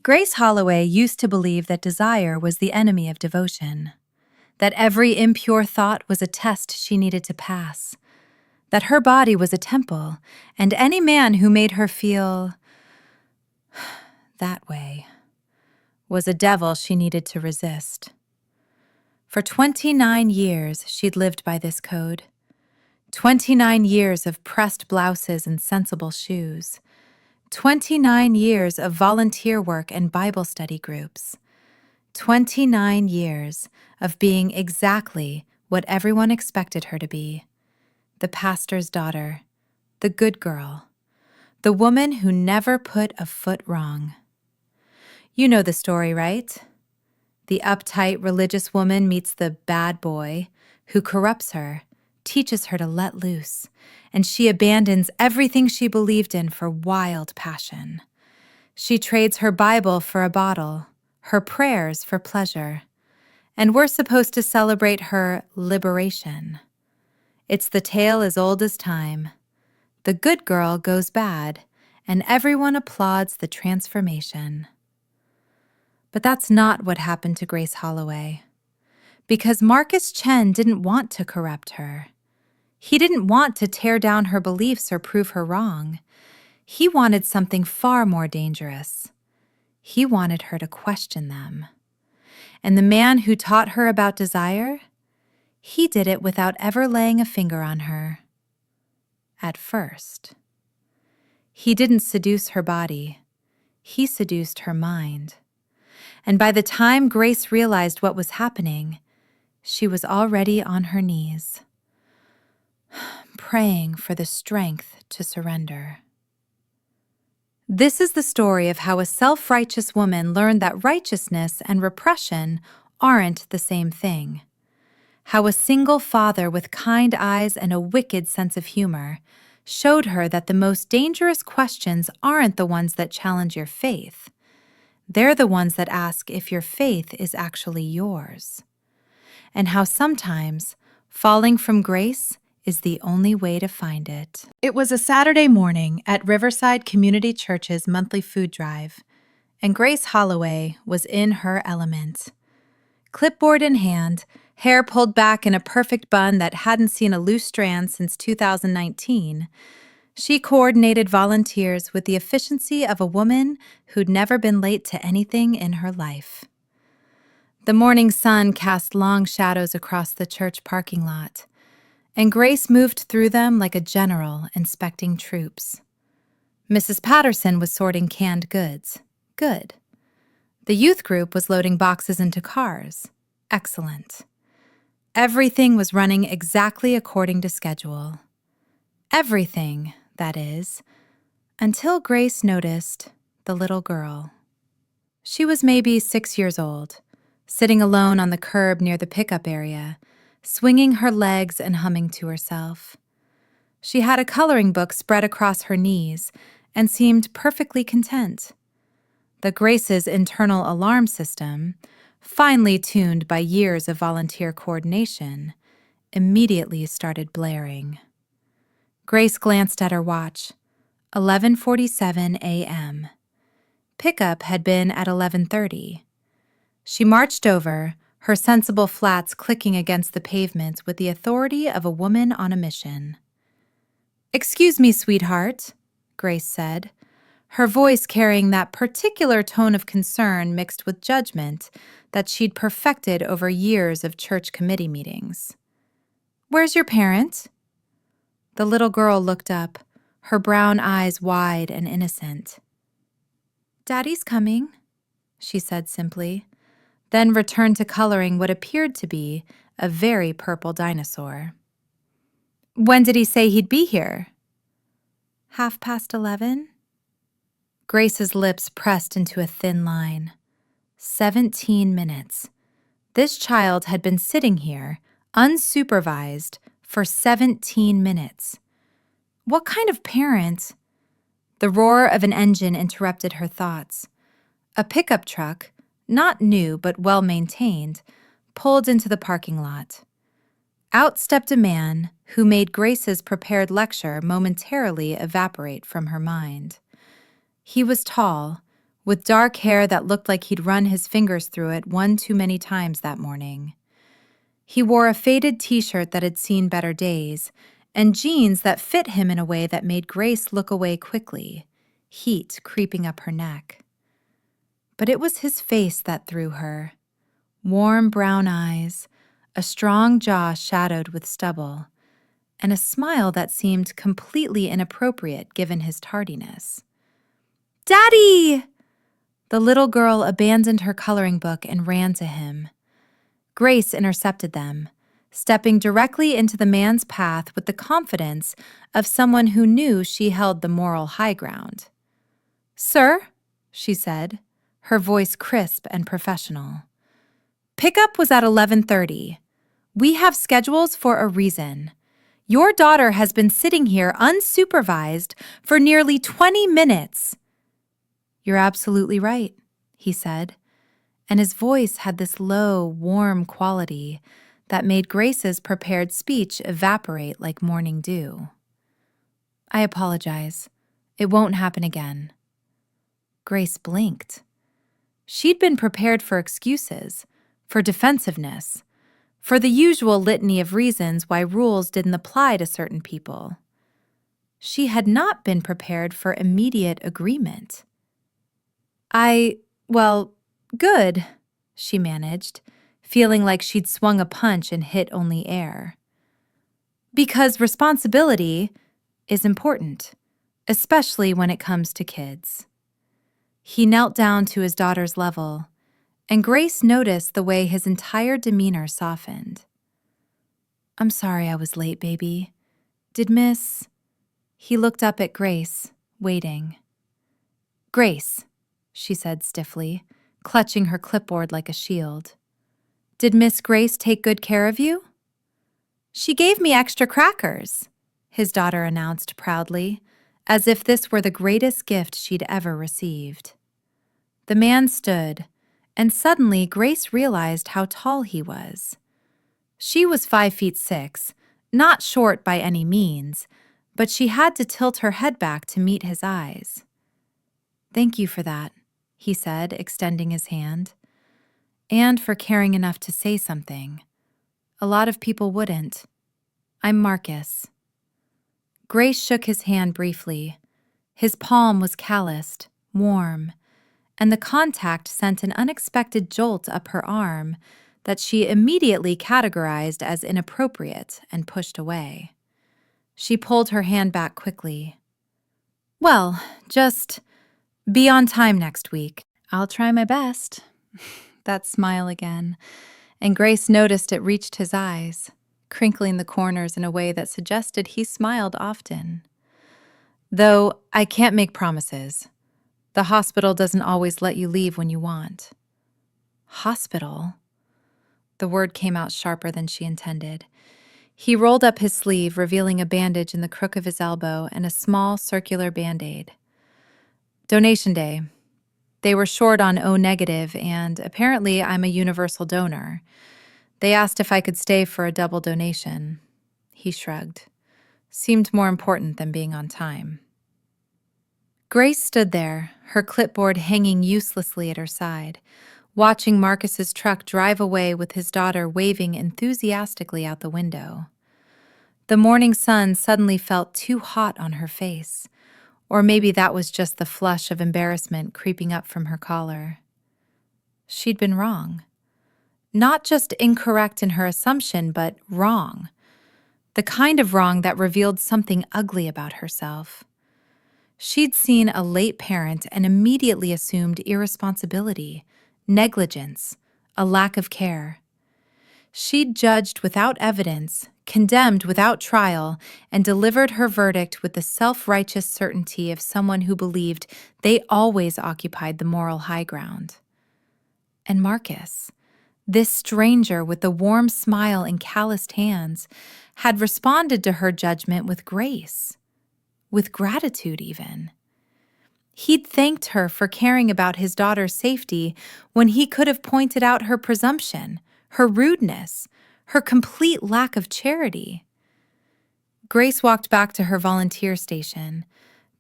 Grace Holloway used to believe that desire was the enemy of devotion, that every impure thought was a test she needed to pass, that her body was a temple, and any man who made her feel that way was a devil she needed to resist. For 29 years, she'd lived by this code. 29 years of pressed blouses and sensible shoes. 29 years of volunteer work and Bible study groups. 29 years of being exactly what everyone expected her to be. The pastor's daughter, the good girl, the woman who never put a foot wrong. You know the story, right? The uptight religious woman meets the bad boy who corrupts her, teaches her to let loose, and she abandons everything she believed in for wild passion. She trades her Bible for a bottle, her prayers for pleasure, and we're supposed to celebrate her liberation. It's the tale as old as time. The good girl goes bad, and everyone applauds the transformation. But that's not what happened to Grace Holloway, because Marcus Chen didn't want to corrupt her. He didn't want to tear down her beliefs or prove her wrong. He wanted something far more dangerous. He wanted her to question them. And the man who taught her about desire, he did it without ever laying a finger on her. At first. He didn't seduce her body. He seduced her mind. And by the time Grace realized what was happening, she was already on her knees, praying for the strength to surrender. This is the story of how a self-righteous woman learned that righteousness and repression aren't the same thing. How a single father with kind eyes and a wicked sense of humor showed her that the most dangerous questions aren't the ones that challenge your faith. They're the ones that ask if your faith is actually yours. And how sometimes falling from grace is the only way to find it. It was a Saturday morning at Riverside Community Church's monthly food drive, and Grace Holloway was in her element. Clipboard in hand, hair pulled back in a perfect bun that hadn't seen a loose strand since 2019, she coordinated volunteers with the efficiency of a woman who'd never been late to anything in her life. The morning sun cast long shadows across the church parking lot, and Grace moved through them like a general inspecting troops. Mrs. Patterson was sorting canned goods. Good. The youth group was loading boxes into cars. Excellent. Everything was running exactly according to schedule. Everything, that is, until Grace noticed the little girl. She was maybe 6 years old, sitting alone on the curb near the pickup area, swinging her legs and humming to herself. She had a coloring book spread across her knees and seemed perfectly content. The Grace's internal alarm system, finely tuned by years of volunteer coordination, immediately started blaring. Grace glanced at her watch. 11:47 a.m. Pickup had been at 11:30. She marched over, her sensible flats clicking against the pavement with the authority of a woman on a mission. "Excuse me, sweetheart," Grace said, her voice carrying that particular tone of concern mixed with judgment that she'd perfected over years of church committee meetings. "Where's your parent?" The little girl looked up, her brown eyes wide and innocent. "Daddy's coming," she said simply, then returned to coloring what appeared to be a very purple dinosaur. "When did he say he'd be here?" 11:30. Grace's lips pressed into a thin line. 17 minutes. This child had been sitting here, unsupervised, for 17 minutes. What kind of parent? The roar of an engine interrupted her thoughts. A pickup truck, not new but well-maintained, pulled into the parking lot. Out stepped a man who made Grace's prepared lecture momentarily evaporate from her mind. He was tall, with dark hair that looked like he'd run his fingers through it one too many times that morning. He wore a faded t-shirt that had seen better days, and jeans that fit him in a way that made Grace look away quickly, heat creeping up her neck. But it was his face that threw her. Warm brown eyes, a strong jaw shadowed with stubble, and a smile that seemed completely inappropriate given his tardiness. "Daddy!" The little girl abandoned her coloring book and ran to him. Grace intercepted them, stepping directly into the man's path with the confidence of someone who knew she held the moral high ground. "Sir," she said, her voice crisp and professional. "Pickup was at 11:30. We have schedules for a reason. Your daughter has been sitting here unsupervised for nearly 20 minutes. "You're absolutely right," he said, and his voice had this low, warm quality that made Grace's prepared speech evaporate like morning dew. "I apologize. It won't happen again." Grace blinked. She'd been prepared for excuses, for defensiveness, for the usual litany of reasons why rules didn't apply to certain people. She had not been prepared for immediate agreement. Well, good," she managed, feeling like she'd swung a punch and hit only air. "Because responsibility is important, especially when it comes to kids." He knelt down to his daughter's level, and Grace noticed the way his entire demeanor softened. "I'm sorry I was late, baby. Did Miss—" He looked up at Grace, waiting. "Grace," she said stiffly, clutching her clipboard like a shield. "Did Miss Grace take good care of you?" "She gave me extra crackers," his daughter announced proudly, as if this were the greatest gift she'd ever received. The man stood, and suddenly Grace realized how tall he was. She was 5'6", not short by any means, but she had to tilt her head back to meet his eyes. "Thank you for that," he said, extending his hand. "And for caring enough to say something. A lot of people wouldn't. I'm Marcus." Grace shook his hand briefly. His palm was calloused, warm, and the contact sent an unexpected jolt up her arm that she immediately categorized as inappropriate and pushed away. She pulled her hand back quickly. "Well, just be on time next week." "I'll try my best." That smile again, and Grace noticed it reached his eyes, crinkling the corners in a way that suggested he smiled often. "Though I can't make promises. The hospital doesn't always let you leave when you want." "Hospital?" The word came out sharper than she intended. He rolled up his sleeve, revealing a bandage in the crook of his elbow and a small circular Band-Aid. "Donation day. They were short on O negative, and apparently I'm a universal donor. They asked if I could stay for a double donation." He shrugged. Seemed more important than being on time. Grace stood there, her clipboard hanging uselessly at her side, watching Marcus's truck drive away with his daughter waving enthusiastically out the window. The morning sun suddenly felt too hot on her face, or maybe that was just the flush of embarrassment creeping up from her collar. She'd been wrong. Not just incorrect in her assumption, but wrong. The kind of wrong that revealed something ugly about herself. She'd seen a late parent and immediately assumed irresponsibility, negligence, a lack of care. She'd judged without evidence, condemned without trial, and delivered her verdict with the self-righteous certainty of someone who believed they always occupied the moral high ground. And Marcus, this stranger with the warm smile and calloused hands, had responded to her judgment with grace, with gratitude even. He'd thanked her for caring about his daughter's safety when he could have pointed out her presumption, her rudeness, her complete lack of charity. Grace walked back to her volunteer station,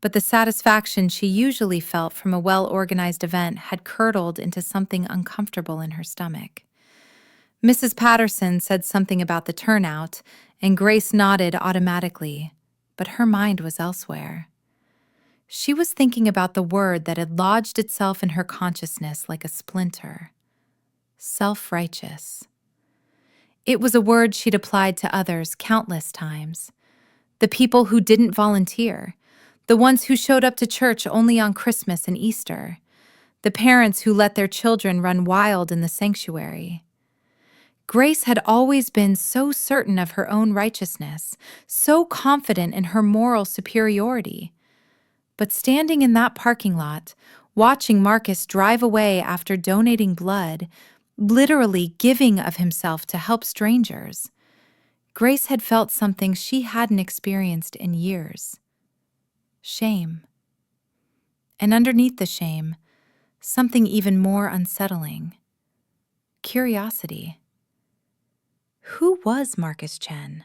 but the satisfaction she usually felt from a well-organized event had curdled into something uncomfortable in her stomach. Mrs. Patterson said something about the turnout, and Grace nodded automatically, but her mind was elsewhere. She was thinking about the word that had lodged itself in her consciousness like a splinter. Self-righteous. It was a word she'd applied to others countless times. The people who didn't volunteer, the ones who showed up to church only on Christmas and Easter, the parents who let their children run wild in the sanctuary. Grace had always been so certain of her own righteousness, so confident in her moral superiority. But standing in that parking lot, watching Marcus drive away after donating blood, literally giving of himself to help strangers, Grace had felt something she hadn't experienced in years. Shame. And underneath the shame, something even more unsettling. Curiosity. Who was Marcus Chen?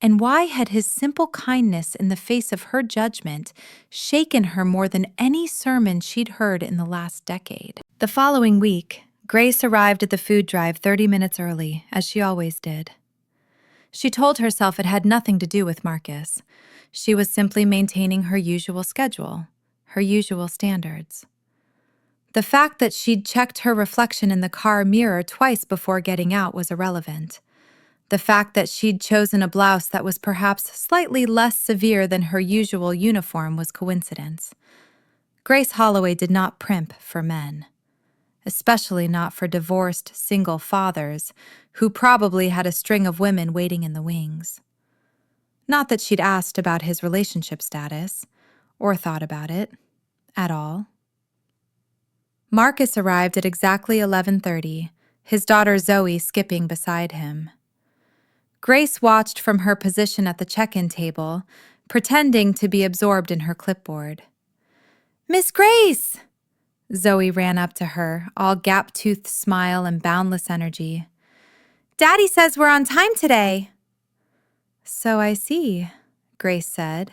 And why had his simple kindness in the face of her judgment shaken her more than any sermon she'd heard in the last decade? The following week, Grace arrived at the food drive 30 minutes early, as she always did. She told herself it had nothing to do with Marcus. She was simply maintaining her usual schedule, her usual standards. The fact that she'd checked her reflection in the car mirror twice before getting out was irrelevant. The fact that she'd chosen a blouse that was perhaps slightly less severe than her usual uniform was coincidence. Grace Holloway did not primp for men, especially not for divorced single fathers who probably had a string of women waiting in the wings. Not that she'd asked about his relationship status, or thought about it, at all. Marcus arrived at exactly 11:30, his daughter Zoe skipping beside him. Grace watched from her position at the check-in table, pretending to be absorbed in her clipboard. "Miss Grace!" Zoe ran up to her, all gap-toothed smile and boundless energy. "Daddy says we're on time today." "So I see," Grace said,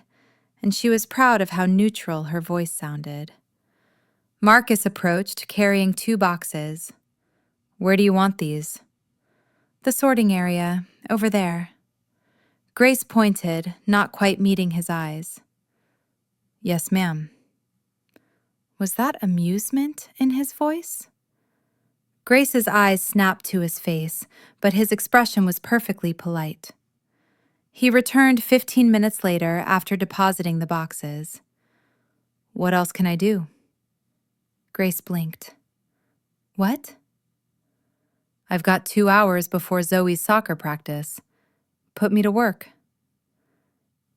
and she was proud of how neutral her voice sounded. Marcus approached, carrying 2 boxes. "Where do you want these?" "The sorting area, over there." Grace pointed, not quite meeting his eyes. "Yes, ma'am." Was that amusement in his voice? Grace's eyes snapped to his face, but his expression was perfectly polite. He returned 15 minutes later after depositing the boxes. "What else can I do?" Grace blinked. "What?" "I've got 2 hours before Zoe's soccer practice. Put me to work."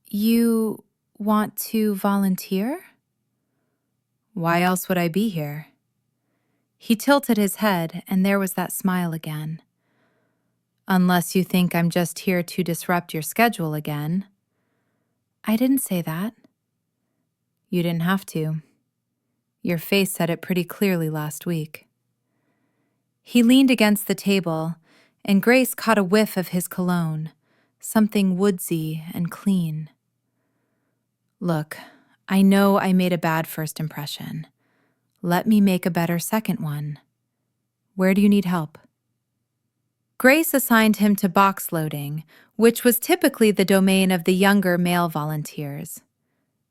"You want to volunteer?" "Why else would I be here?" He tilted his head, and there was that smile again. "Unless you think I'm just here to disrupt your schedule again." "I didn't say that." "You didn't have to. Your face said it pretty clearly last week." He leaned against the table, and Grace caught a whiff of his cologne, something woodsy and clean. "Look, I know I made a bad first impression. Let me make a better second one. Where do you need help?" Grace assigned him to box loading, which was typically the domain of the younger male volunteers.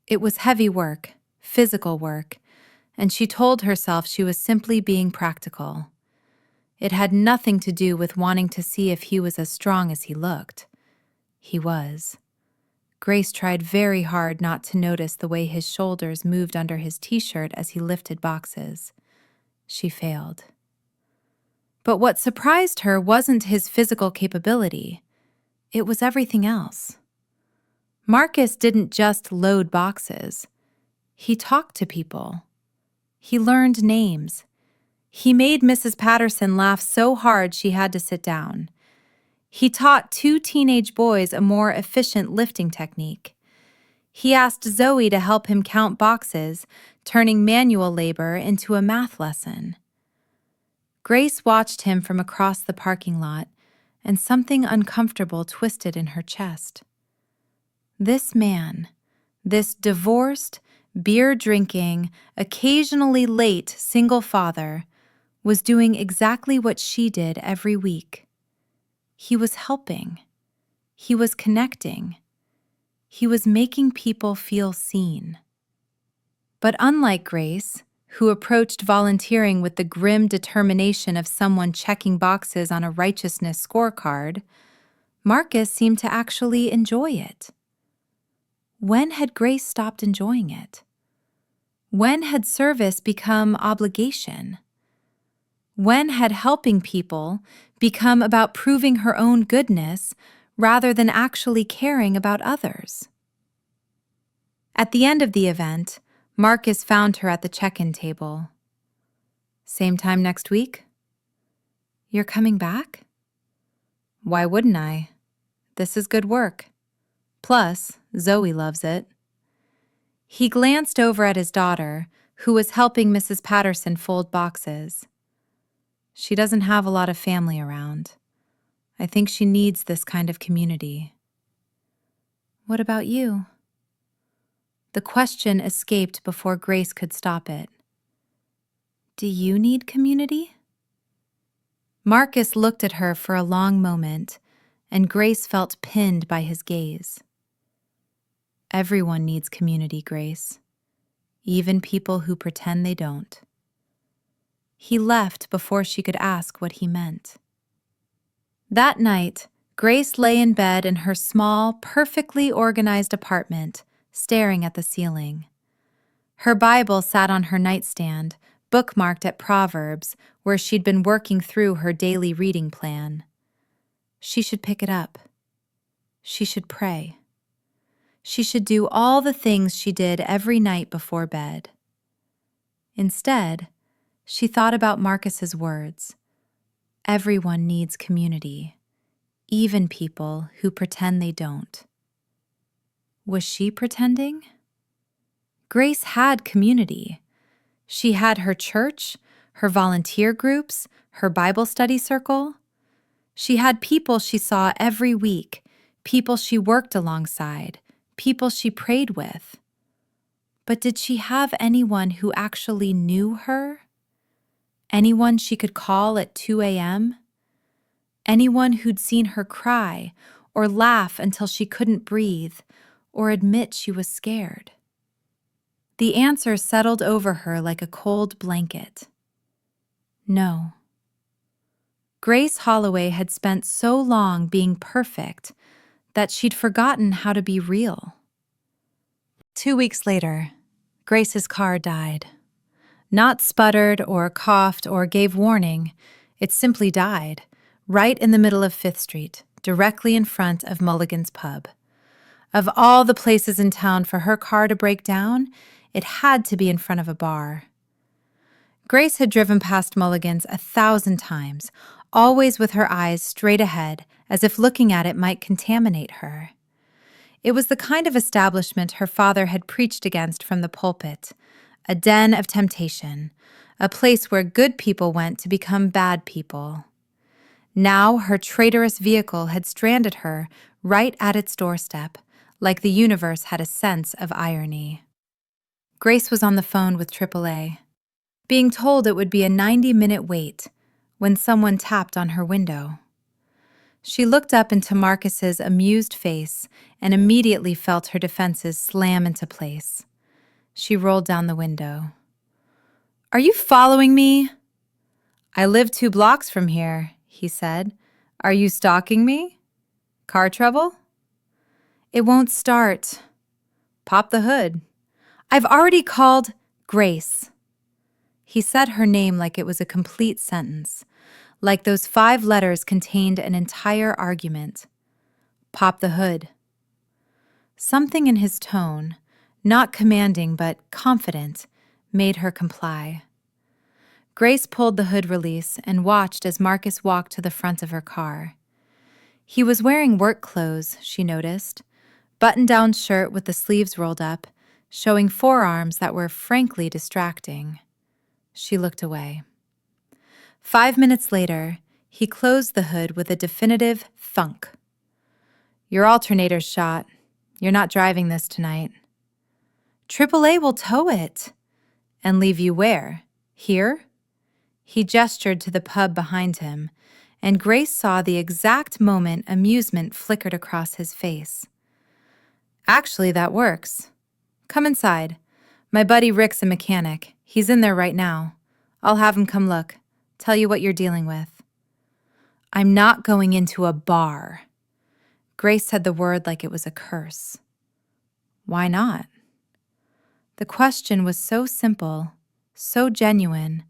It was heavy work, physical work, and she told herself she was simply being practical. It had nothing to do with wanting to see if he was as strong as he looked. He was. Grace tried very hard not to notice the way his shoulders moved under his t-shirt as he lifted boxes. She failed. But what surprised her wasn't his physical capability. It was everything else. Marcus didn't just load boxes. He talked to people. He learned names. He made Mrs. Patterson laugh so hard she had to sit down. He taught 2 teenage boys a more efficient lifting technique. He asked Zoe to help him count boxes, turning manual labor into a math lesson. Grace watched him from across the parking lot, and something uncomfortable twisted in her chest. This man, This divorced, beer-drinking, occasionally late single father was doing exactly what she did every week. He was helping. He was connecting. He was making people feel seen. But unlike Grace, who approached volunteering with the grim determination of someone checking boxes on a righteousness scorecard, Marcus seemed to actually enjoy it. When had Grace stopped enjoying it? When had service become obligation? When had helping people become about proving her own goodness rather than actually caring about others? At the end of the event, Marcus found her at the check-in table. Same time next week? You're coming back? Why wouldn't I? This is good work. Plus, Zoe loves it. He glanced over at his daughter, who was helping Mrs. Patterson fold boxes. She doesn't have a lot of family around. I think she needs this kind of community. What about you? The question escaped before Grace could stop it. Do you need community? Marcus looked at her for a long moment, and Grace felt pinned by his gaze. Everyone needs community, Grace. Even people who pretend they don't. He left before she could ask what he meant. That night, Grace lay in bed in her small, perfectly organized apartment, staring at the ceiling. Her Bible sat on her nightstand, bookmarked at Proverbs, where she'd been working through her daily reading plan. She should pick it up. She should pray. She should do all the things she did every night before bed. Instead, she thought about Marcus's words. Everyone needs community, even people who pretend they don't. Was she pretending? Grace had community. She had her church, her volunteer groups, her Bible study circle. She had people she saw every week, people she worked alongside, people she prayed with. But did she have anyone who actually knew her? Anyone she could call at 2 a.m.? Anyone who'd seen her cry or laugh until she couldn't breathe or admit she was scared? The answer settled over her like a cold blanket. No. Grace Holloway had spent so long being perfect that she'd forgotten how to be real. 2 weeks later, Grace's car died. Not sputtered or coughed or gave warning, it simply died, right in the middle of 5th Street, directly in front of Mulligan's Pub. Of all the places in town for her car to break down, it had to be in front of a bar. Grace had driven past Mulligan's 1,000 times, always with her eyes straight ahead, as if looking at it might contaminate her. It was the kind of establishment her father had preached against from the pulpit, a den of temptation, a place where good people went to become bad people. Now her traitorous vehicle had stranded her right at its doorstep, like the universe had a sense of irony. Grace was on the phone with AAA, being told it would be a 90-minute wait when someone tapped on her window. She looked up into Marcus's amused face and immediately felt her defenses slam into place. She rolled down the window. "Are you following me?" "I live 2 blocks from here," he said. "Are you stalking me? Car trouble?" "It won't start." "Pop the hood." "I've already called Grace." He said her name like it was a complete sentence, like those 5 letters contained an entire argument. "Pop the hood." Something in his tone, not commanding but confident, made her comply. Grace pulled the hood release and watched as Marcus walked to the front of her car. He was wearing work clothes, she noticed, button-down shirt with the sleeves rolled up, showing forearms that were frankly distracting. She looked away. 5 minutes later, he closed the hood with a definitive thunk. "Your alternator's shot. You're not driving this tonight." AAA will tow it. And leave you where? Here? He gestured to the pub behind him, and Grace saw the exact moment amusement flickered across his face. Actually, that works. Come inside. My buddy Rick's a mechanic. He's in there right now. I'll have him come look. Tell you what you're dealing with. I'm not going into a bar. Grace said the word like it was a curse. Why not? The question was so simple, so genuine,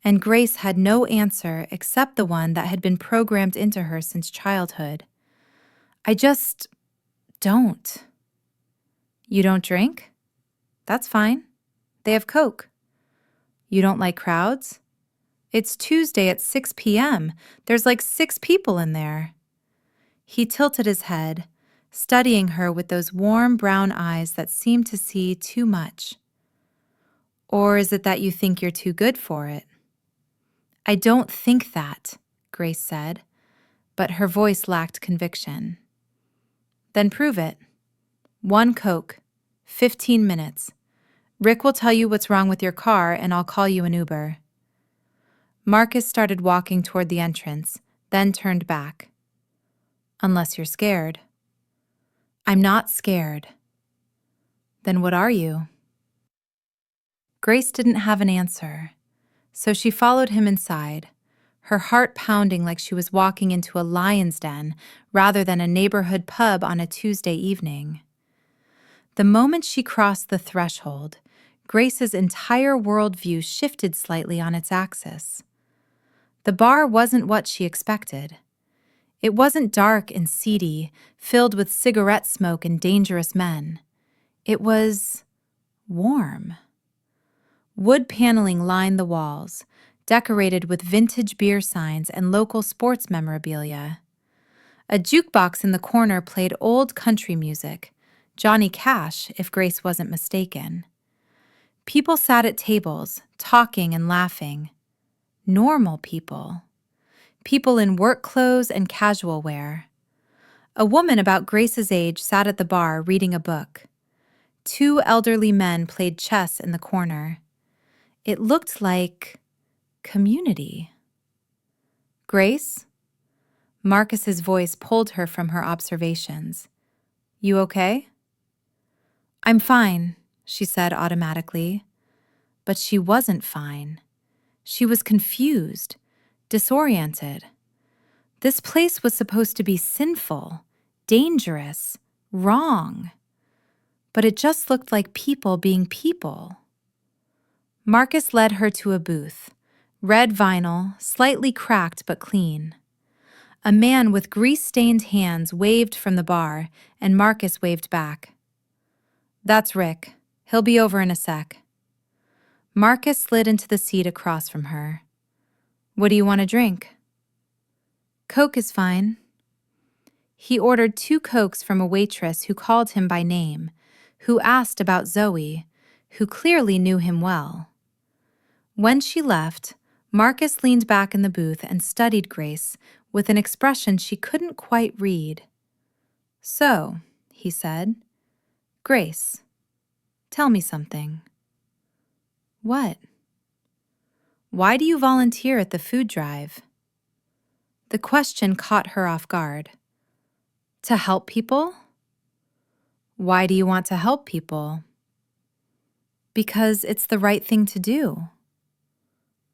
and Grace had no answer except the one that had been programmed into her since childhood. I just don't. You don't drink? That's fine. They have Coke. You don't like crowds? It's Tuesday at 6 p.m. There's like 6 people in there. He tilted his head, studying her with those warm brown eyes that seemed to see too much. Or is it that you think you're too good for it? I don't think that, Grace said, but her voice lacked conviction. Then prove it. 1 Coke, 15 minutes. Rick will tell you what's wrong with your car, and I'll call you an Uber. Marcus started walking toward the entrance, then turned back. Unless you're scared. I'm not scared. Then what are you? Grace didn't have an answer, so she followed him inside, her heart pounding like she was walking into a lion's den rather than a neighborhood pub on a Tuesday evening. The moment she crossed the threshold, Grace's entire worldview shifted slightly on its axis. The bar wasn't what she expected. It wasn't dark and seedy, filled with cigarette smoke and dangerous men. It was warm. Wood paneling lined the walls, decorated with vintage beer signs and local sports memorabilia. A jukebox in the corner played old country music, Johnny Cash, if Grace wasn't mistaken. People sat at tables, talking and laughing. Normal people. People in work clothes and casual wear. A woman about Grace's age sat at the bar reading a book. 2 elderly men played chess in the corner. It looked like community. Grace? Marcus's voice pulled her from her observations. You okay? I'm fine, she said automatically. But she wasn't fine. She was confused, disoriented. This place was supposed to be sinful, dangerous, wrong. But it just looked like people being people. Marcus led her to a booth, red vinyl, slightly cracked but clean. A man with grease-stained hands waved from the bar, and Marcus waved back. That's Rick. He'll be over in a sec. Marcus slid into the seat across from her. What do you want to drink? Coke is fine. He ordered 2 Cokes from a waitress who called him by name, who asked about Zoe, who clearly knew him well. When she left, Marcus leaned back in the booth and studied Grace with an expression she couldn't quite read. So, he said, Grace, tell me something. What? Why do you volunteer at the food drive? The question caught her off guard. To help people? Why do you want to help people? Because it's the right thing to do.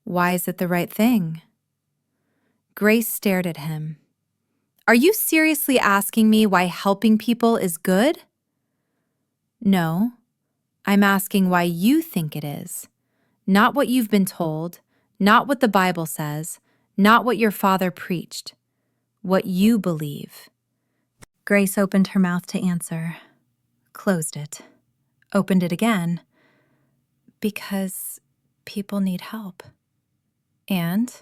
Why is it the right thing? Grace stared at him. Are you seriously asking me why helping people is good? No, I'm asking why you think it is. Not what you've been told, not what the Bible says, not what your father preached. What you believe. Grace opened her mouth to answer, closed it, opened it again. Because people need help. And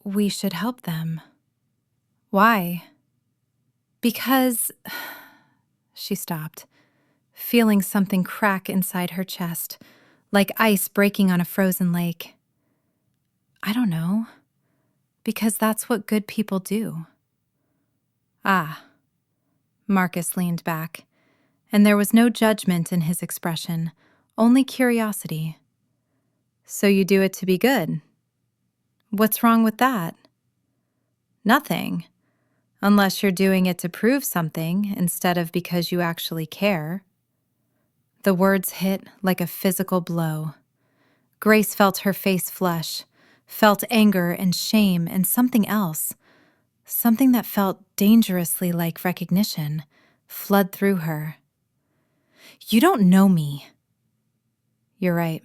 we should help them. Why? Because... She stopped, feeling something crack inside her chest, like ice breaking on a frozen lake. I don't know. Because that's what good people do. Ah. Marcus leaned back, and there was no judgment in his expression, only curiosity. So you do it to be good? What's wrong with that? Nothing, unless you're doing it to prove something instead of because you actually care. The words hit like a physical blow. Grace felt her face flush, felt anger and shame and something else, something that felt dangerously like recognition, flood through her. You don't know me. You're right.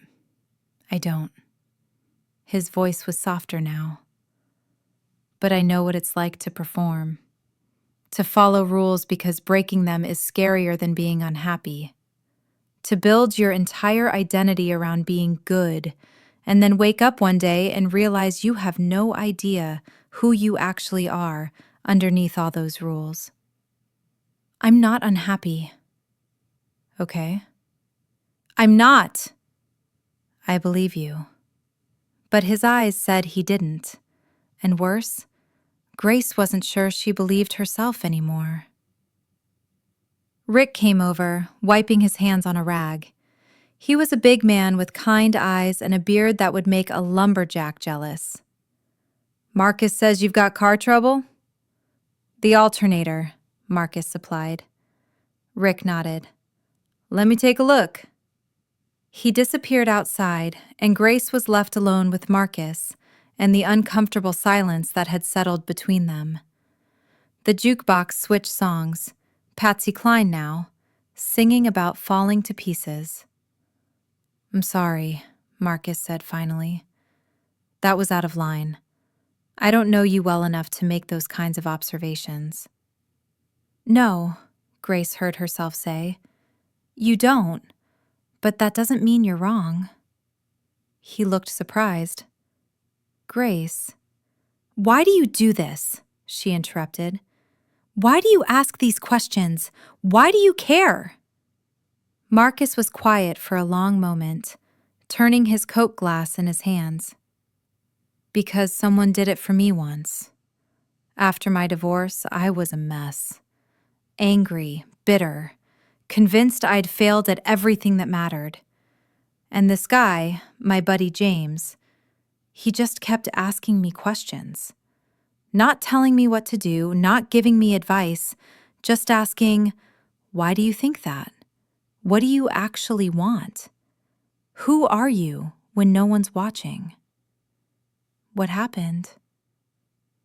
I don't. His voice was softer now. But I know what it's like to perform. To follow rules because breaking them is scarier than being unhappy. To build your entire identity around being good, and then wake up one day and realize you have no idea who you actually are underneath all those rules. I'm not unhappy. Okay? I'm not. I believe you. But his eyes said he didn't. And worse, Grace wasn't sure she believed herself anymore. Rick came over, wiping his hands on a rag. He was a big man with kind eyes and a beard that would make a lumberjack jealous. Marcus says you've got car trouble? The alternator, Marcus supplied. Rick nodded. Let me take a look. He disappeared outside, and Grace was left alone with Marcus and the uncomfortable silence that had settled between them. The jukebox switched songs, Patsy Cline now, singing about falling to pieces. I'm sorry, Marcus said finally. That was out of line. I don't know you well enough to make those kinds of observations. No, Grace heard herself say. You don't, but that doesn't mean you're wrong. He looked surprised. Grace, why do you do this? She interrupted. Why do you ask these questions? Why do you care? Marcus was quiet for a long moment, turning his Coke glass in his hands. Because someone did it for me once. After my divorce, I was a mess. Angry, bitter, convinced I'd failed at everything that mattered. And this guy, my buddy James, he just kept asking me questions. Not telling me what to do, not giving me advice, just asking, why do you think that? What do you actually want? Who are you when no one's watching? What happened?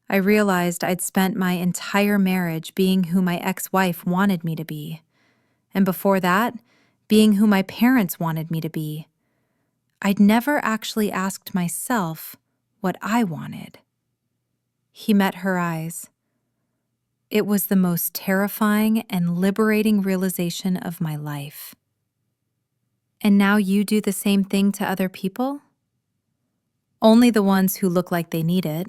I realized I'd spent my entire marriage being who my ex-wife wanted me to be, and before that, being who my parents wanted me to be. I'd never actually asked myself what I wanted. He met her eyes. It was the most terrifying and liberating realization of my life. And now you do the same thing to other people? Only the ones who look like they need it.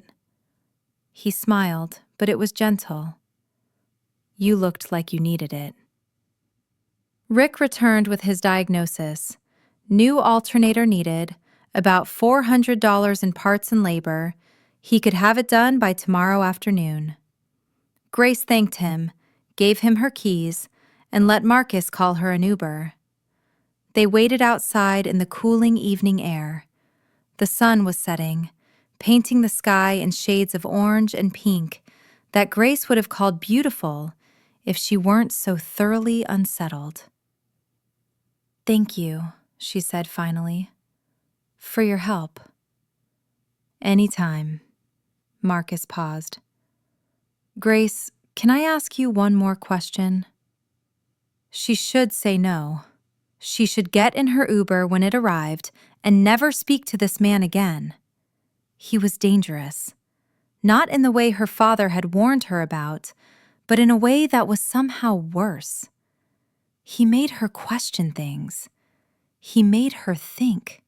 He smiled, but it was gentle. You looked like you needed it. Rick returned with his diagnosis. New alternator needed, about $400 in parts and labor. He could have it done by tomorrow afternoon. Grace thanked him, gave him her keys, and let Marcus call her an Uber. They waited outside in the cooling evening air. The sun was setting, painting the sky in shades of orange and pink that Grace would have called beautiful if she weren't so thoroughly unsettled. Thank you, she said finally, for your help. Anytime. Marcus paused. Grace, can I ask you one more question? She should say no. She should get in her Uber when it arrived and never speak to this man again. He was dangerous. Not in the way her father had warned her about, but in a way that was somehow worse. He made her question things. He made her think.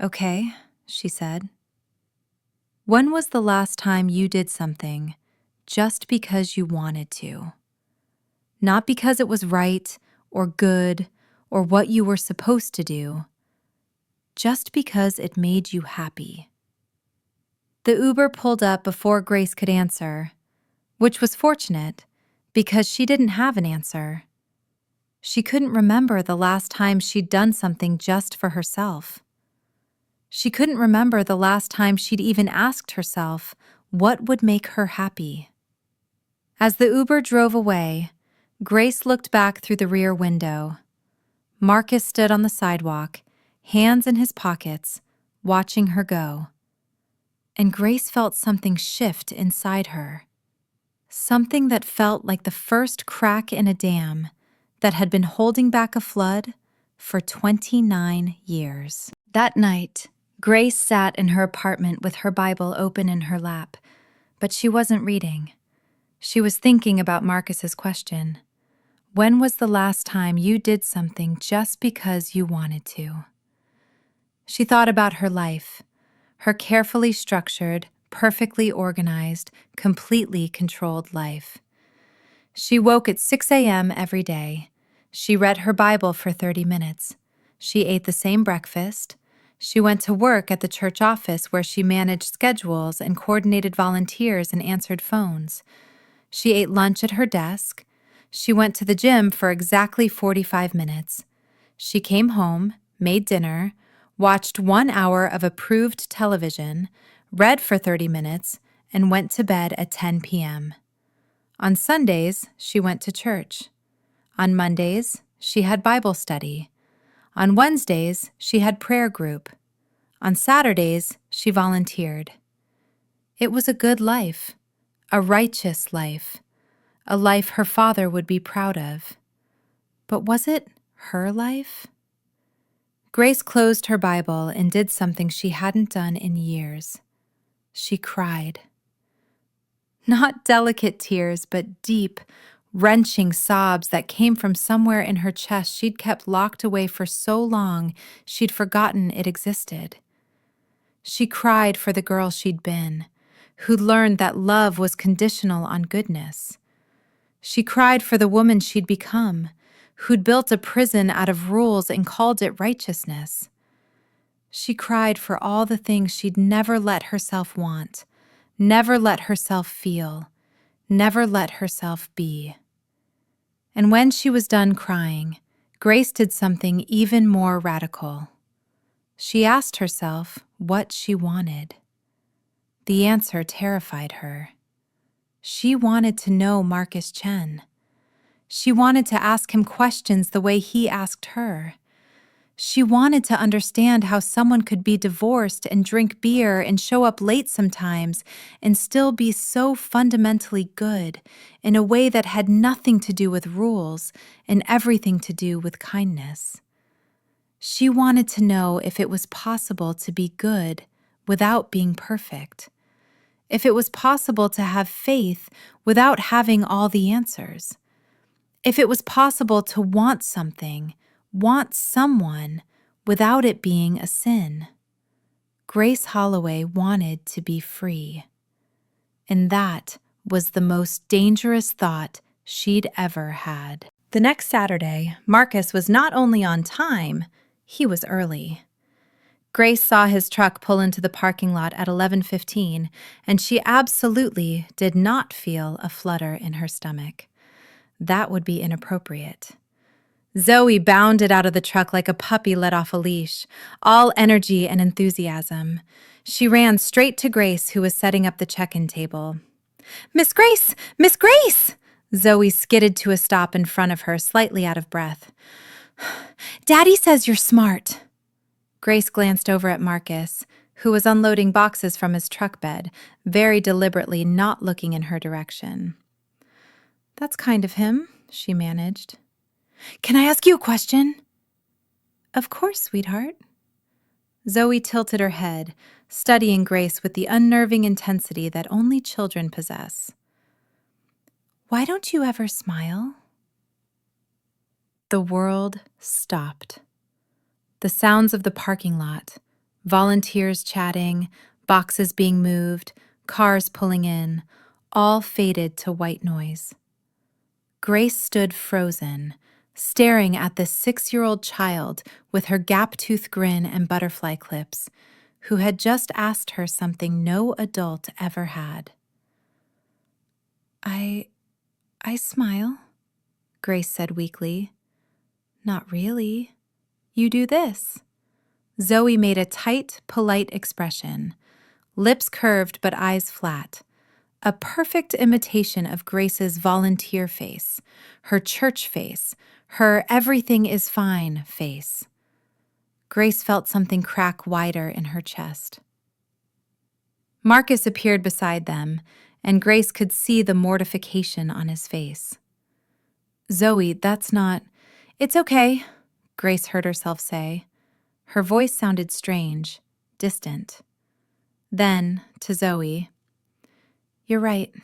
Okay, she said. When was the last time you did something just because you wanted to? Not because it was right or good or what you were supposed to do, just because it made you happy. The Uber pulled up before Grace could answer, which was fortunate because she didn't have an answer. She couldn't remember the last time she'd done something just for herself. She couldn't remember the last time she'd even asked herself what would make her happy. As the Uber drove away, Grace looked back through the rear window. Marcus stood on the sidewalk, hands in his pockets, watching her go. And Grace felt something shift inside her. Something that felt like the first crack in a dam that had been holding back a flood for 29 years. That night, Grace sat in her apartment with her Bible open in her lap, but she wasn't reading. She was thinking about Marcus's question. When was the last time you did something just because you wanted to? She thought about her life, her carefully structured, perfectly organized, completely controlled life. She woke at 6 a.m. every day. She read her Bible for 30 minutes. She ate the same breakfast. She went to work at the church office where she managed schedules and coordinated volunteers and answered phones. She ate lunch at her desk. She went to the gym for exactly 45 minutes. She came home, made dinner, watched 1 hour of approved television, read for 30 minutes, and went to bed at 10 p.m. On Sundays, she went to church. On Mondays, she had Bible study. On Wednesdays, she had prayer group. On Saturdays, she volunteered. It was a good life, a righteous life, a life her father would be proud of. But was it her life? Grace closed her Bible and did something she hadn't done in years. She cried. Not delicate tears, but deep, wrenching sobs that came from somewhere in her chest she'd kept locked away for so long she'd forgotten it existed. She cried for the girl she'd been, who'd learned that love was conditional on goodness. She cried for the woman she'd become, who'd built a prison out of rules and called it righteousness. She cried for all the things she'd never let herself want, never let herself feel, never let herself be. And when she was done crying, Grace did something even more radical. She asked herself what she wanted. The answer terrified her. She wanted to know Marcus Chen. She wanted to ask him questions the way he asked her. She wanted to understand how someone could be divorced and drink beer and show up late sometimes and still be so fundamentally good in a way that had nothing to do with rules and everything to do with kindness. She wanted to know if it was possible to be good without being perfect, if it was possible to have faith without having all the answers, if it was possible to want something, want someone, without it being a sin. Grace Holloway wanted to be free. And that was the most dangerous thought she'd ever had. The next Saturday, Marcus was not only on time, he was early. Grace saw his truck pull into the parking lot at 11:15, and she absolutely did not feel a flutter in her stomach. That would be inappropriate. Zoe bounded out of the truck like a puppy let off a leash, all energy and enthusiasm. She ran straight to Grace, who was setting up the check-in table. "Miss Grace! Miss Grace!" Zoe skidded to a stop in front of her, slightly out of breath. "Daddy says you're smart." Grace glanced over at Marcus, who was unloading boxes from his truck bed, very deliberately not looking in her direction. "That's kind of him," she managed. "Can I ask you a question?" "Of course, sweetheart." Zoe tilted her head, studying Grace with the unnerving intensity that only children possess. "Why don't you ever smile?" The world stopped. The sounds of the parking lot, volunteers chatting, boxes being moved, cars pulling in, all faded to white noise. Grace stood frozen, staring at this 6-year-old child with her gap-tooth grin and butterfly clips, who had just asked her something no adult ever had. I smile," Grace said weakly. Not really. You do this. Zoe made a tight, polite expression, lips curved but eyes flat, a perfect imitation of Grace's volunteer face, her church face, her everything is fine face. Grace felt something crack wider in her chest. Marcus appeared beside them, and Grace could see the mortification on his face. Zoe, that's not... It's okay, Grace heard herself say. Her voice sounded strange, distant. Then, to Zoe, you're right.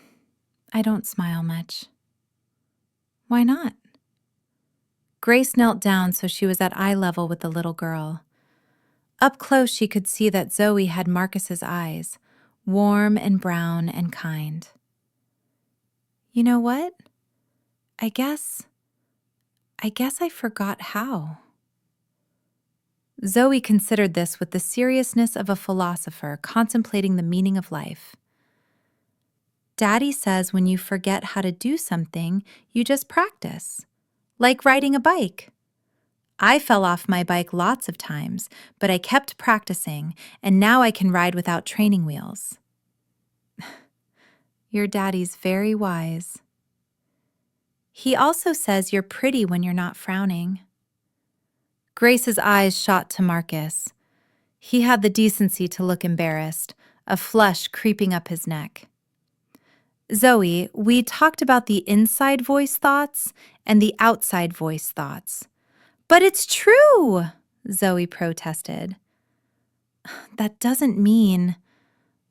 I don't smile much. Why not? Grace knelt down so she was at eye level with the little girl. Up close, she could see that Zoe had Marcus's eyes, warm and brown and kind. You know what? I guess I forgot how. Zoe considered this with the seriousness of a philosopher contemplating the meaning of life. Daddy says when you forget how to do something, you just practice. Like riding a bike. I fell off my bike lots of times, but I kept practicing, and now I can ride without training wheels. Your daddy's very wise. He also says you're pretty when you're not frowning. Grace's eyes shot to Marcus. He had the decency to look embarrassed, a flush creeping up his neck. Zoe, we talked about the inside voice thoughts and the outside voice thoughts. But it's true, Zoe protested. That doesn't mean...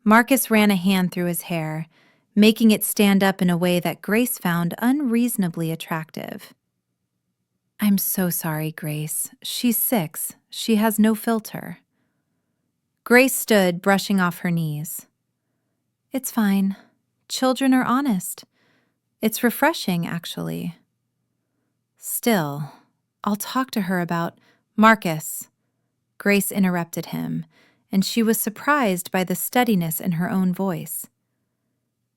Marcus ran a hand through his hair, making it stand up in a way that Grace found unreasonably attractive. I'm so sorry, Grace. She's 6. She has no filter. Grace stood, brushing off her knees. It's fine. Children are honest. It's refreshing, actually. Still, I'll talk to her about... Marcus. Grace interrupted him, and she was surprised by the steadiness in her own voice.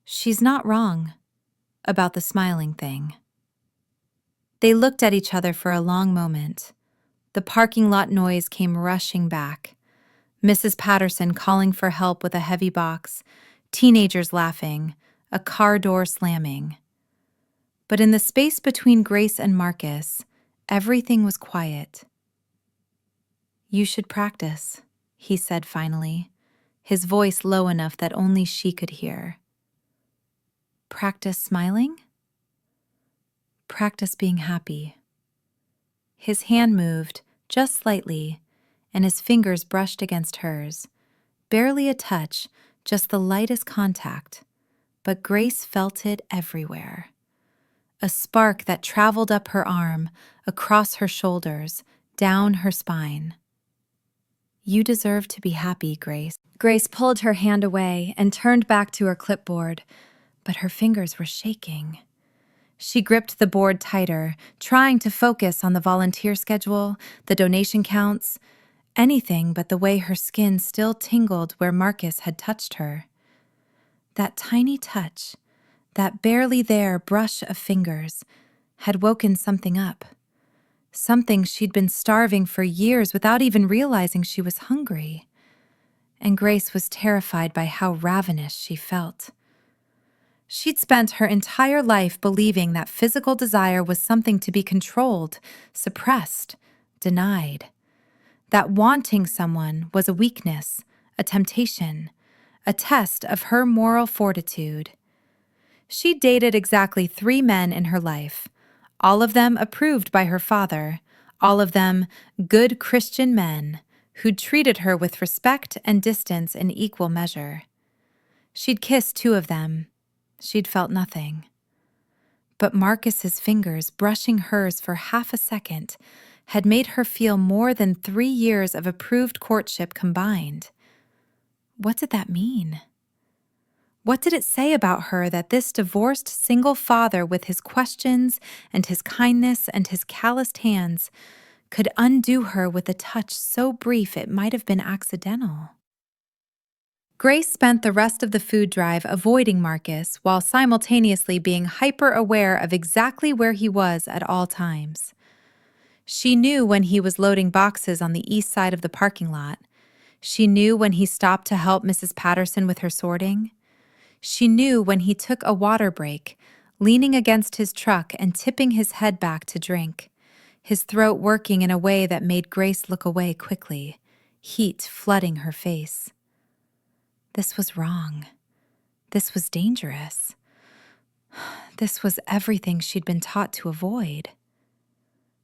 She's not wrong about the smiling thing. They looked at each other for a long moment. The parking lot noise came rushing back. Mrs. Patterson calling for help with a heavy box, teenagers laughing, a car door slamming. But in the space between Grace and Marcus, everything was quiet. You should practice, he said finally, his voice low enough that only she could hear. Practice smiling? Practice being happy. His hand moved, just slightly, and his fingers brushed against hers. Barely a touch, just the lightest contact. But Grace felt it everywhere. A spark that traveled up her arm, across her shoulders, down her spine. You deserve to be happy, Grace. Grace pulled her hand away and turned back to her clipboard, but her fingers were shaking. She gripped the board tighter, trying to focus on the volunteer schedule, the donation counts, anything but the way her skin still tingled where Marcus had touched her. That tiny touch, that barely there brush of fingers, had woken something up. Something she'd been starving for years without even realizing she was hungry. And Grace was terrified by how ravenous she felt. She'd spent her entire life believing that physical desire was something to be controlled, suppressed, denied. That wanting someone was a weakness, a temptation, a test of her moral fortitude. She dated exactly 3 men in her life, all of them approved by her father, all of them good Christian men who'd treated her with respect and distance in equal measure. She'd kissed 2 of them. She'd felt nothing. But Marcus's fingers brushing hers for half a second had made her feel more than 3 years of approved courtship combined. What did that mean? What did it say about her that this divorced single father with his questions and his kindness and his calloused hands could undo her with a touch so brief it might have been accidental? Grace spent the rest of the food drive avoiding Marcus while simultaneously being hyper-aware of exactly where he was at all times. She knew when he was loading boxes on the east side of the parking lot. She knew when he stopped to help Mrs. Patterson with her sorting. She knew when he took a water break, leaning against his truck and tipping his head back to drink, his throat working in a way that made Grace look away quickly, heat flooding her face. This was wrong. This was dangerous. This was everything she'd been taught to avoid.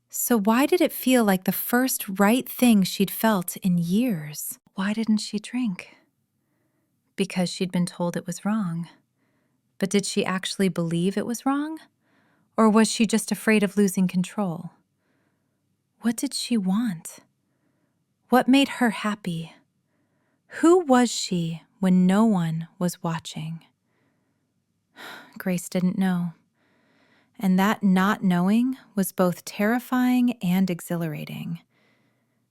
So why did it feel like the first right thing she'd felt in years? Why didn't she drink? Because she'd been told it was wrong. But did she actually believe it was wrong? Or was she just afraid of losing control? What did she want? What made her happy? Who was she when no one was watching? Grace didn't know. And that not knowing was both terrifying and exhilarating.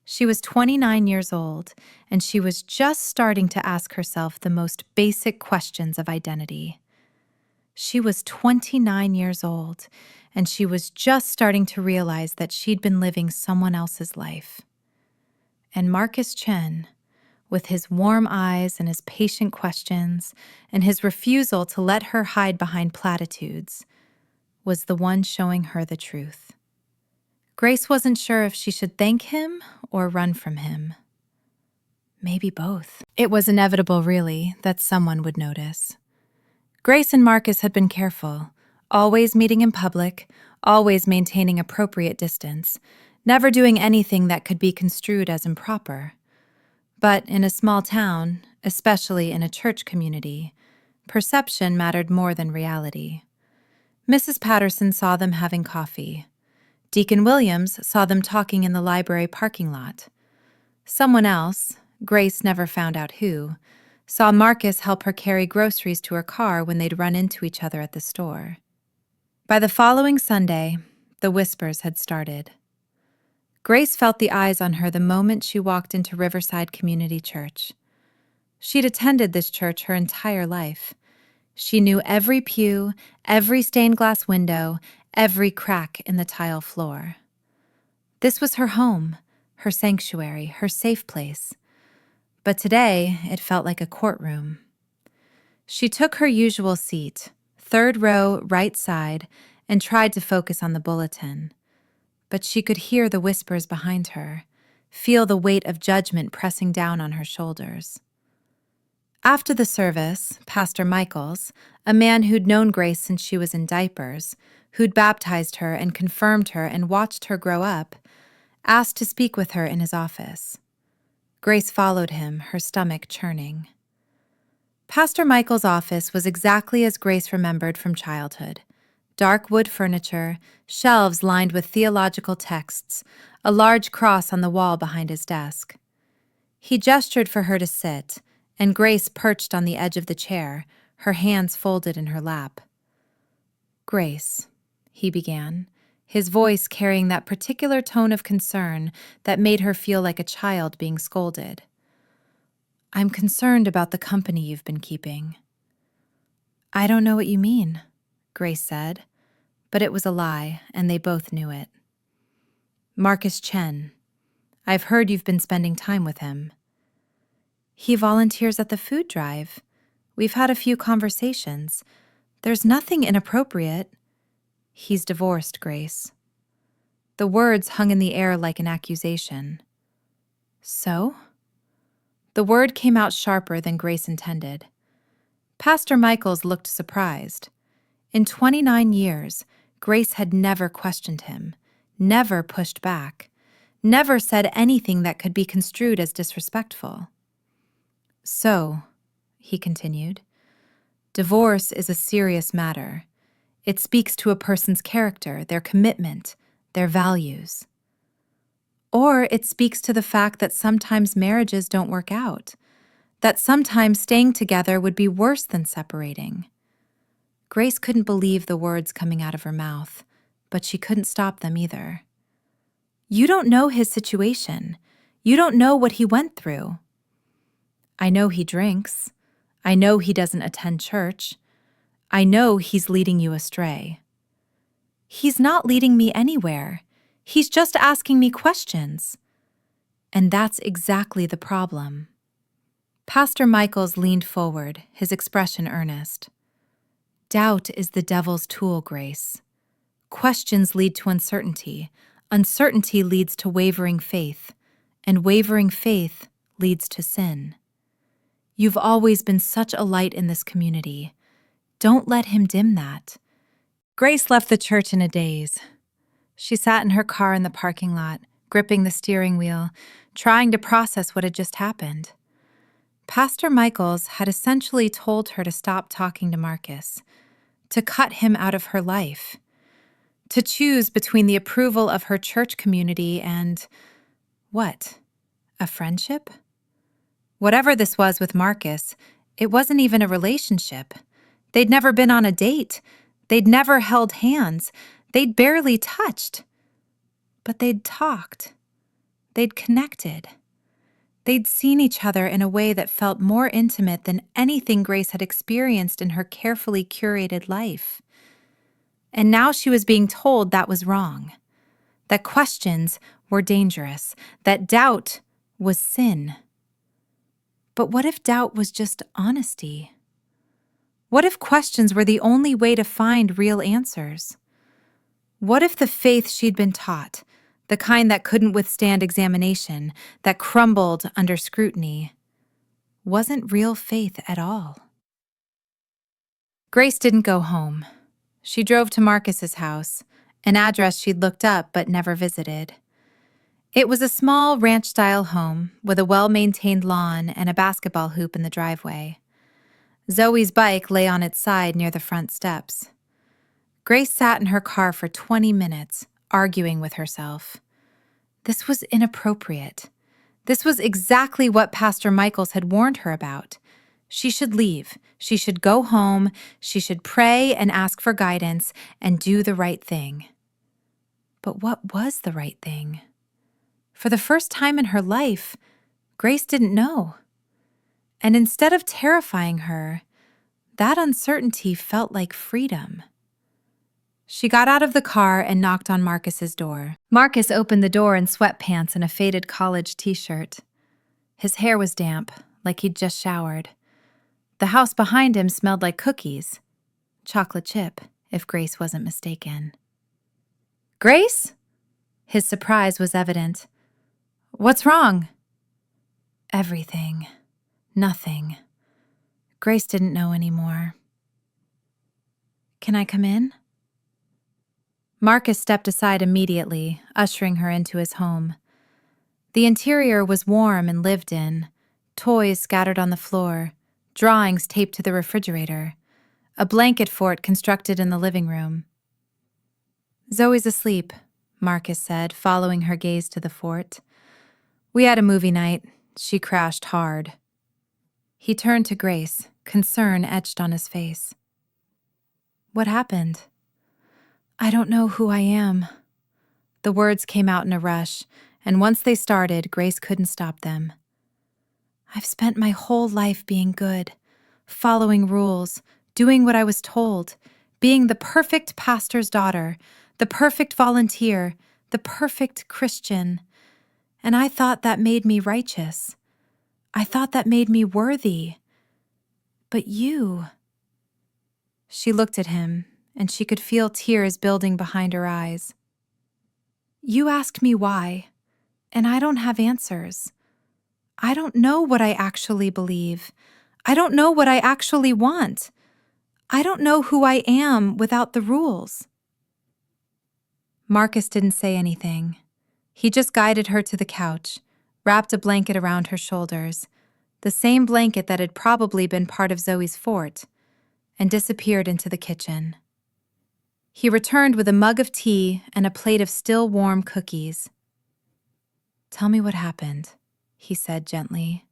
She was 29 years old, and she was just starting to ask herself the most basic questions of identity. She was 29 years old, and she was just starting to realize that she'd been living someone else's life. And Marcus Chen, with his warm eyes and his patient questions and his refusal to let her hide behind platitudes, was the one showing her the truth. Grace wasn't sure if she should thank him or run from him. Maybe both. It was inevitable, really, that someone would notice. Grace and Marcus had been careful, always meeting in public, always maintaining appropriate distance, never doing anything that could be construed as improper. But in a small town, especially in a church community, perception mattered more than reality. Mrs. Patterson saw them having coffee. Deacon Williams saw them talking in the library parking lot. Someone else, Grace never found out who, saw Marcus help her carry groceries to her car when they'd run into each other at the store. By the following Sunday, the whispers had started. Grace felt the eyes on her the moment she walked into Riverside Community Church. She'd attended this church her entire life. She knew every pew, every stained glass window, every crack in the tile floor. This was her home, her sanctuary, her safe place. But today, it felt like a courtroom. She took her usual seat, third row, right side, and tried to focus on the bulletin. But she could hear the whispers behind her, feel the weight of judgment pressing down on her shoulders. After the service, Pastor Michaels, a man who'd known Grace since she was in diapers, who'd baptized her and confirmed her and watched her grow up, asked to speak with her in his office. Grace followed him, her stomach churning. Pastor Michaels' office was exactly as Grace remembered from childhood. Dark wood furniture, shelves lined with theological texts, a large cross on the wall behind his desk. He gestured for her to sit, and Grace perched on the edge of the chair, her hands folded in her lap. "Grace," he began, his voice carrying that particular tone of concern that made her feel like a child being scolded. "I'm concerned about the company you've been keeping." "I don't know what you mean," Grace said, but it was a lie, and they both knew it. "Marcus Chen. I've heard you've been spending time with him." "He volunteers at the food drive. We've had a few conversations. There's nothing inappropriate." "He's divorced, Grace." The words hung in the air like an accusation. "So?" The word came out sharper than Grace intended. Pastor Michaels looked surprised. In 29 years, Grace had never questioned him, never pushed back, never said anything that could be construed as disrespectful. "So," he continued, "divorce is a serious matter. It speaks to a person's character, their commitment, their values. Or it speaks to the fact that sometimes marriages don't work out, that sometimes staying together would be worse than separating." Grace couldn't believe the words coming out of her mouth, but she couldn't stop them either. "You don't know his situation. You don't know what he went through." "I know he drinks. I know he doesn't attend church. I know he's leading you astray." "He's not leading me anywhere. He's just asking me questions. And that's exactly the problem. Pastor Michaels leaned forward, his expression earnest. Doubt is the devil's tool, Grace. Questions lead to uncertainty. Uncertainty leads to wavering faith. And wavering faith leads to sin. You've always been such a light in this community. Don't let him dim that. Grace left the church in a daze. She sat in her car in the parking lot, gripping the steering wheel, trying to process what had just happened. Pastor Michaels had essentially told her to stop talking to Marcus, to cut him out of her life, to choose between the approval of her church community and, what, a friendship? Whatever this was with Marcus, it wasn't even a relationship. They'd never been on a date. They'd never held hands. They'd barely touched. But they'd talked. They'd connected. They'd seen each other in a way that felt more intimate than anything Grace had experienced in her carefully curated life. And now she was being told that was wrong, that questions were dangerous, that doubt was sin. But what if doubt was just honesty? What if questions were the only way to find real answers? What if the faith she'd been taught, the kind that couldn't withstand examination, that crumbled under scrutiny, wasn't real faith at all? Grace didn't go home. She drove to Marcus's house, an address she'd looked up but never visited. It was a small ranch-style home with a well-maintained lawn and a basketball hoop in the driveway. Zoe's bike lay on its side near the front steps. Grace sat in her car for 20 minutes, arguing with herself. This was inappropriate. This was exactly what Pastor Michaels had warned her about. She should leave. She should go home. She should pray and ask for guidance and do the right thing. But what was the right thing? For the first time in her life, Grace didn't know. And instead of terrifying her, that uncertainty felt like freedom. She got out of the car and knocked on Marcus's door. Marcus opened the door in sweatpants and a faded college t-shirt. His hair was damp, like he'd just showered. The house behind him smelled like cookies. Chocolate chip, if Grace wasn't mistaken. Grace? His surprise was evident. What's wrong? Everything. Nothing. Grace didn't know anymore. Can I come in? Marcus stepped aside immediately, ushering her into his home. The interior was warm and lived in, toys scattered on the floor, drawings taped to the refrigerator, a blanket fort constructed in the living room. Zoe's asleep, Marcus said, following her gaze to the fort. We had a movie night. She crashed hard. He turned to Grace, concern etched on his face. What happened? I don't know who I am. The words came out in a rush, and once they started, Grace couldn't stop them. I've spent my whole life being good, following rules, doing what I was told, being the perfect pastor's daughter, the perfect volunteer, the perfect Christian. And I thought that made me righteous. I thought that made me worthy. But you... She looked at him, and she could feel tears building behind her eyes. You asked me why, and I don't have answers. I don't know what I actually believe. I don't know what I actually want. I don't know who I am without the rules. Marcus didn't say anything. He just guided her to the couch, wrapped a blanket around her shoulders, the same blanket that had probably been part of Zoe's fort, and disappeared into the kitchen. He returned with a mug of tea and a plate of still warm cookies. Tell me what happened, he said gently.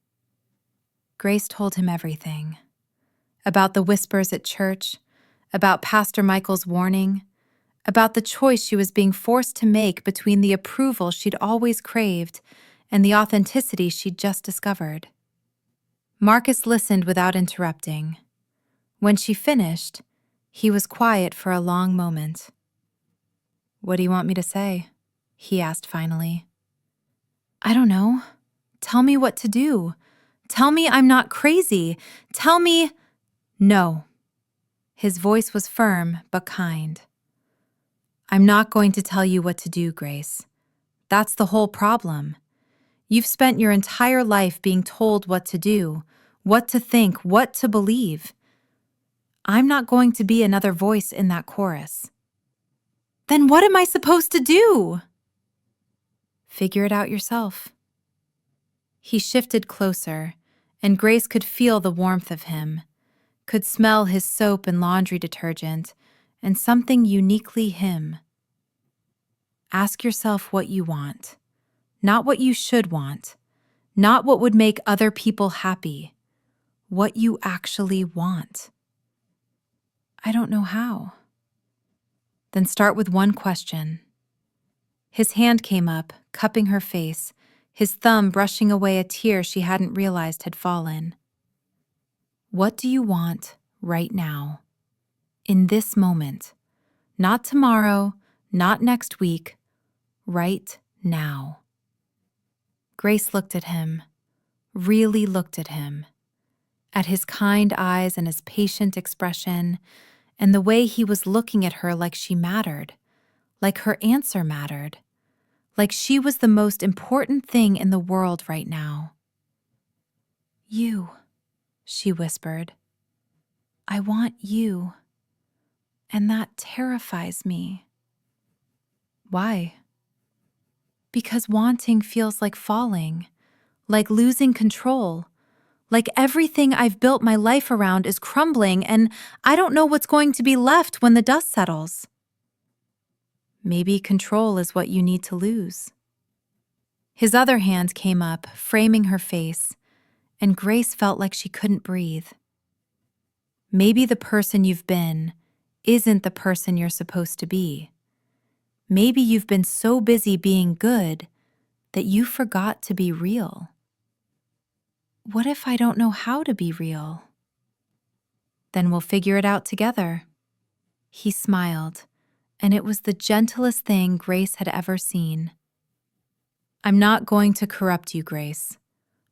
Grace told him everything. About the whispers at church, about Pastor Michael's warning, about the choice she was being forced to make between the approval she'd always craved and the authenticity she'd just discovered. Marcus listened without interrupting. When she finished, he was quiet for a long moment. What do you want me to say? he asked finally. I don't know. Tell me what to do. Tell me I'm not crazy. Tell me— No. His voice was firm but kind. I'm not going to tell you what to do, Grace. That's the whole problem. You've spent your entire life being told what to do, what to think, what to believe. I'm not going to be another voice in that chorus. Then what am I supposed to do? Figure it out yourself. He shifted closer, and Grace could feel the warmth of him, could smell his soap and laundry detergent, and something uniquely him. Ask yourself what you want, not what you should want, not what would make other people happy, what you actually want. I don't know how. Then start with one question. His hand came up, cupping her face, his thumb brushing away a tear she hadn't realized had fallen. What do you want right now? In this moment. Not tomorrow, not next week. Right now. Grace looked at him, really looked at him, at his kind eyes and his patient expression, and the way he was looking at her like she mattered, like her answer mattered, like she was the most important thing in the world right now. You, she whispered. I want you. And that terrifies me. Why? Because wanting feels like falling, like losing control, like everything I've built my life around is crumbling and I don't know what's going to be left when the dust settles. Maybe control is what you need to lose. His other hand came up, framing her face, and Grace felt like she couldn't breathe. Maybe the person you've been isn't the person you're supposed to be. Maybe you've been so busy being good that you forgot to be real. What if I don't know how to be real? Then we'll figure it out together. He smiled, and it was the gentlest thing Grace had ever seen. I'm not going to corrupt you, Grace.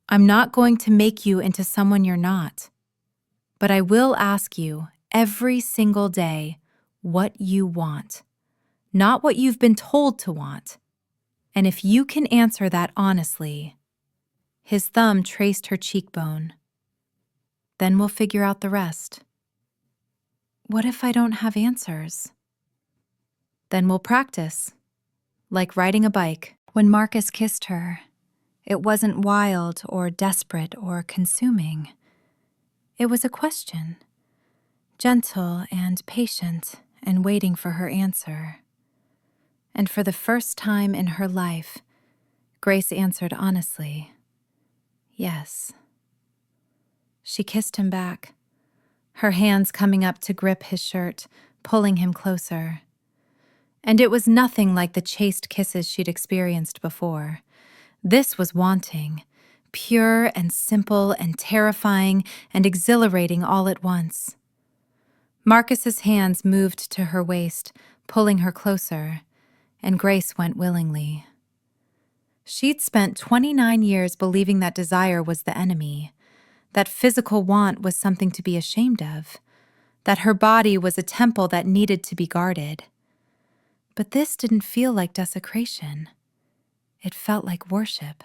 I'm not going to make you into someone you're not. But I will ask you every single day what you want, not what you've been told to want. And if you can answer that honestly— His thumb traced her cheekbone. Then we'll figure out the rest. What if I don't have answers? Then we'll practice, like riding a bike. When Marcus kissed her, it wasn't wild or desperate or consuming. It was a question, gentle and patient and waiting for her answer. And for the first time in her life, Grace answered honestly, yes. She kissed him back, her hands coming up to grip his shirt, pulling him closer. And it was nothing like the chaste kisses she'd experienced before. This was wanting, pure and simple and terrifying and exhilarating all at once. Marcus's hands moved to her waist, pulling her closer, and Grace went willingly. She'd spent 29 years believing that desire was the enemy, that physical want was something to be ashamed of, that her body was a temple that needed to be guarded. But this didn't feel like desecration. It felt like worship.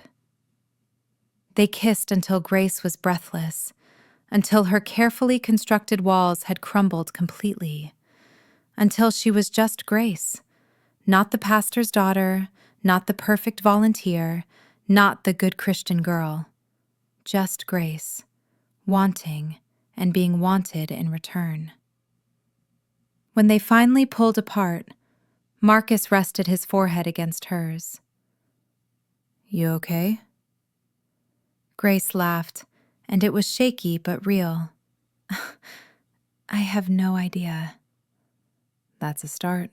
They kissed until Grace was breathless, until her carefully constructed walls had crumbled completely, until she was just Grace, not the pastor's daughter, not the perfect volunteer, not the good Christian girl. Just Grace, wanting and being wanted in return. When they finally pulled apart, Marcus rested his forehead against hers. You okay? Grace laughed, and it was shaky but real. I have no idea. That's a start.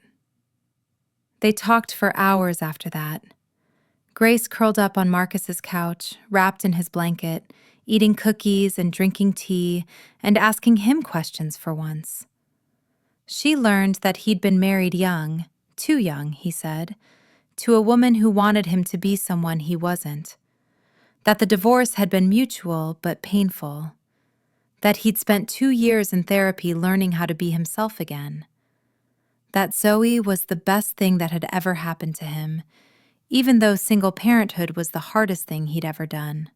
They talked for hours after that. Grace curled up on Marcus's couch, wrapped in his blanket, eating cookies and drinking tea and asking him questions for once. She learned that he'd been married young, too young, he said, to a woman who wanted him to be someone he wasn't, that the divorce had been mutual but painful, that he'd spent 2 years in therapy learning how to be himself again, that Zoe was the best thing that had ever happened to him, even though single parenthood was the hardest thing he'd ever done.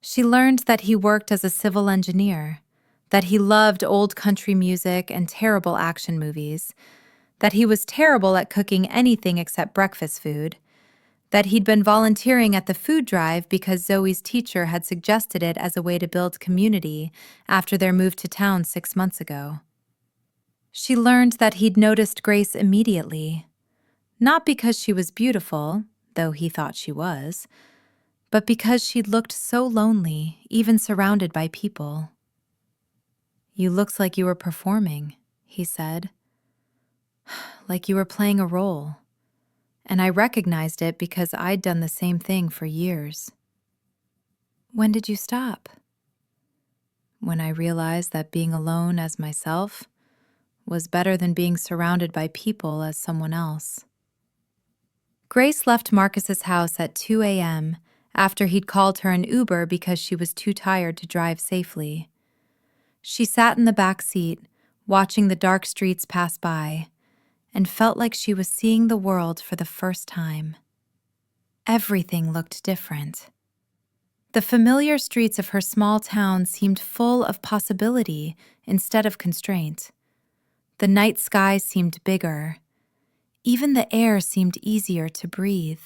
She learned that he worked as a civil engineer, that he loved old country music and terrible action movies, that he was terrible at cooking anything except breakfast food, that he'd been volunteering at the food drive because Zoe's teacher had suggested it as a way to build community after their move to town 6 months ago. She learned that he'd noticed Grace immediately, not because she was beautiful, though he thought she was, but because she'd looked so lonely, even surrounded by people. "You looked like you were performing," he said. "Like you were playing a role. And I recognized it because I'd done the same thing for years." "When did you stop?" "When I realized that being alone as myself was better than being surrounded by people as someone else." Grace left Marcus's house at 2 a.m. after he'd called her an Uber because she was too tired to drive safely. She sat in the back seat, watching the dark streets pass by, and felt like she was seeing the world for the first time. Everything looked different. The familiar streets of her small town seemed full of possibility instead of constraint. The night sky seemed bigger. Even the air seemed easier to breathe.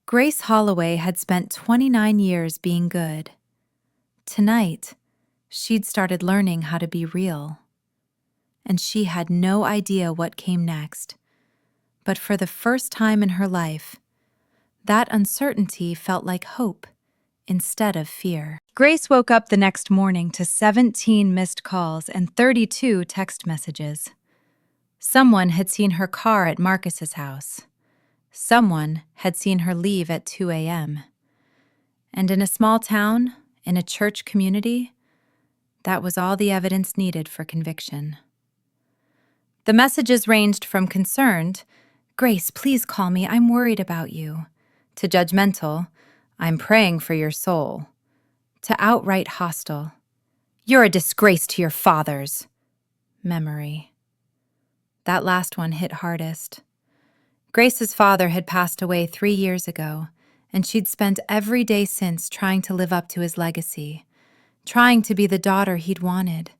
Grace Holloway had spent 29 years being good. Tonight, she'd started learning how to be real. And she had no idea what came next. But for the first time in her life, that uncertainty felt like hope instead of fear. Grace woke up the next morning to 17 missed calls and 32 text messages. Someone had seen her car at Marcus's house. Someone had seen her leave at 2 a.m. And in a small town, in a church community, that was all the evidence needed for conviction. The messages ranged from concerned, "Grace, please call me, I'm worried about you," to judgmental, "I'm praying for your soul," to outright hostile, "You're a disgrace to your fathers," memory. That last one hit hardest. Grace's father had passed away 3 years ago, and she'd spent every day since trying to live up to his legacy, trying to be the daughter he'd wanted,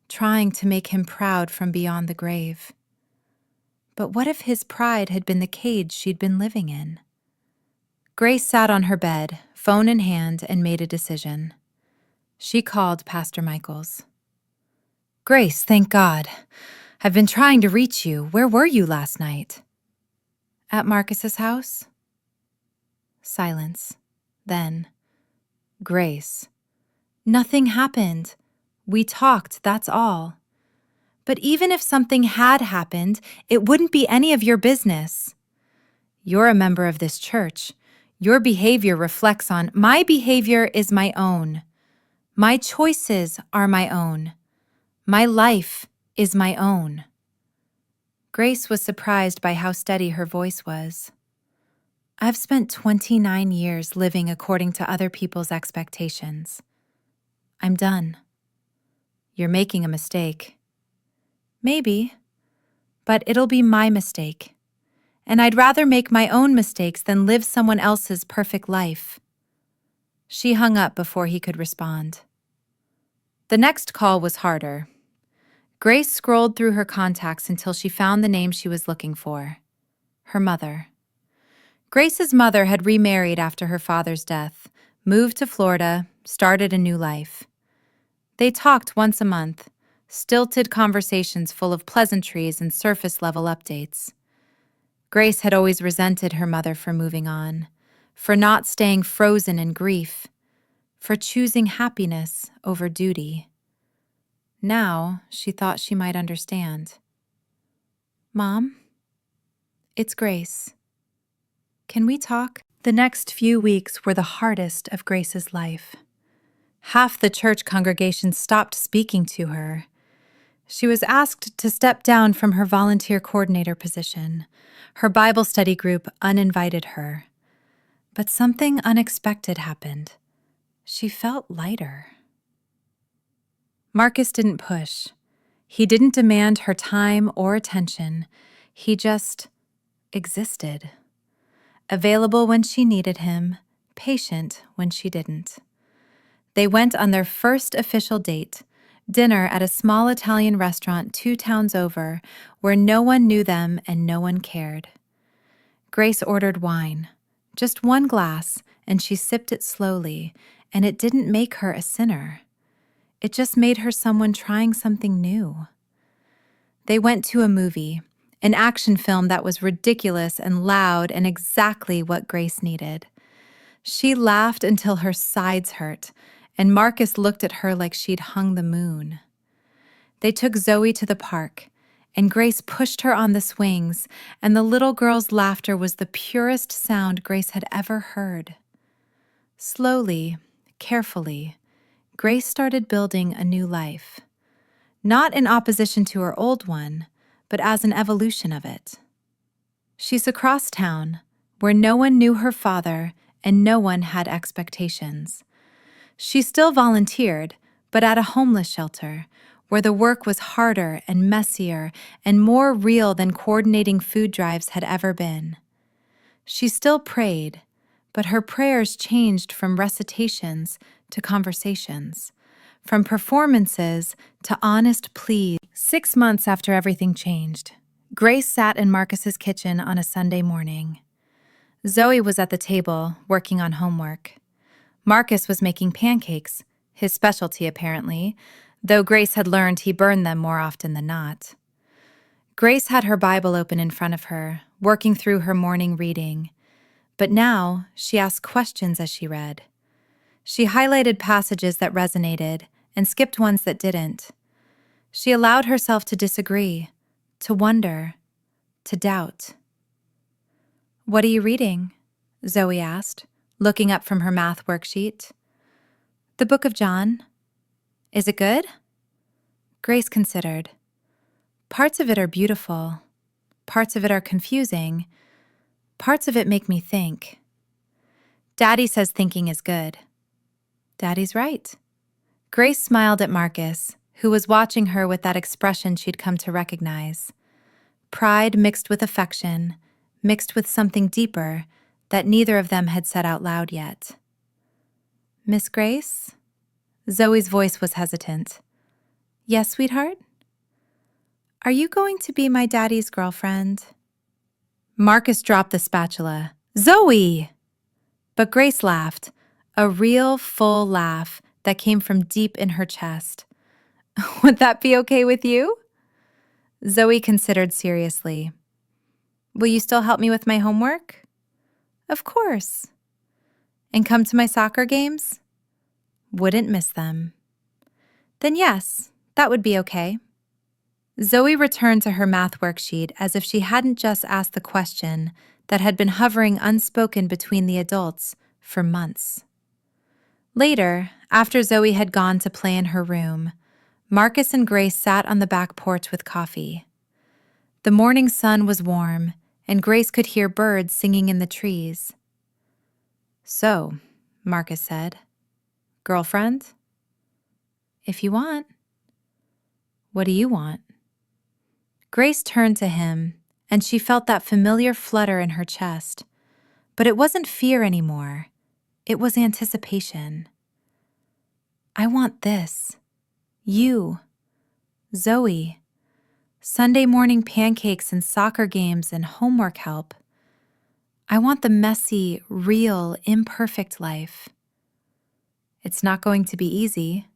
trying to make him proud from beyond the grave. But what if his pride had been the cage she'd been living in? Grace sat on her bed, phone in hand, and made a decision. She called Pastor Michaels. "Grace, thank God. I've been trying to reach you. Where were you last night?" "At Marcus's house." Silence. Then, "Grace, nothing happened. We talked, that's all. But even if something had happened, it wouldn't be any of your business. You're a member of this church. Your behavior reflects on my behavior is my own. My choices are my own. My life is my own." Grace was surprised by how steady her voice was. "I've spent 29 years living according to other people's expectations. I'm done. You're making a mistake. Maybe, but it'll be my mistake. And I'd rather make my own mistakes than live someone else's perfect life." She hung up before he could respond. The next call was harder. Grace scrolled through her contacts until she found the name she was looking for. Her mother. Grace's mother had remarried after her father's death, moved to Florida, started a new life. They talked once a month, stilted conversations full of pleasantries and surface-level updates. Grace had always resented her mother for moving on, for not staying frozen in grief, for choosing happiness over duty. Now, she thought she might understand. "Mom, it's Grace. Can we talk?" The next few weeks were the hardest of Grace's life. Half the church congregation stopped speaking to her. She was asked to step down from her volunteer coordinator position. Her Bible study group uninvited her. But something unexpected happened. She felt lighter. Marcus didn't push. He didn't demand her time or attention. He just existed. Available when she needed him, patient when she didn't. They went on their first official date, dinner at a small Italian restaurant 2 towns over, where no one knew them and no one cared. Grace ordered wine, just 1 glass, and she sipped it slowly, and it didn't make her a sinner. It just made her someone trying something new. They went to a movie, an action film that was ridiculous and loud and exactly what Grace needed. She laughed until her sides hurt, and Marcus looked at her like she'd hung the moon. They took Zoe to the park, and Grace pushed her on the swings, and the little girl's laughter was the purest sound Grace had ever heard. Slowly, carefully, Grace started building a new life. Not in opposition to her old one, but as an evolution of it. She's across town, where no one knew her father and no one had expectations. She still volunteered, but at a homeless shelter, where the work was harder and messier and more real than coordinating food drives had ever been. She still prayed, but her prayers changed from recitations to conversations, from performances to honest pleas. 6 months after everything changed, Grace sat in Marcus's kitchen on a Sunday morning. Zoe was at the table, working on homework. Marcus was making pancakes, his specialty apparently, though Grace had learned he burned them more often than not. Grace had her Bible open in front of her, working through her morning reading. But now she asked questions as she read. She highlighted passages that resonated and skipped ones that didn't. She allowed herself to disagree, to wonder, to doubt. "What are you reading?" Zoe asked, looking up from her math worksheet. "The Book of John." "Is it good?" Grace considered. "Parts of it are beautiful. Parts of it are confusing. Parts of it make me think." "Daddy says thinking is good." "Daddy's right." Grace smiled at Marcus, who was watching her with that expression she'd come to recognize. Pride mixed with affection, mixed with something deeper that neither of them had said out loud yet. "Miss Grace?" Zoe's voice was hesitant. "Yes, sweetheart?" "Are you going to be my daddy's girlfriend?" Marcus dropped the spatula. "Zoe!" But Grace laughed, a real, full laugh that came from deep in her chest. "Would that be okay with you?" Zoe considered seriously. "Will you still help me with my homework?" "Of course." "And come to my soccer games?" "Wouldn't miss them." "Then yes, that would be okay." Zoe returned to her math worksheet as if she hadn't just asked the question that had been hovering unspoken between the adults for months. Later, after Zoe had gone to play in her room, Marcus and Grace sat on the back porch with coffee. The morning sun was warm, and Grace could hear birds singing in the trees. "So," Marcus said, "girlfriend?" "If you want." "What do you want?" Grace turned to him, and she felt that familiar flutter in her chest. But it wasn't fear anymore. It was anticipation. "I want this. You. Zoe. Sunday morning pancakes and soccer games and homework help. I want the messy, real, imperfect life. It's not going to be easy.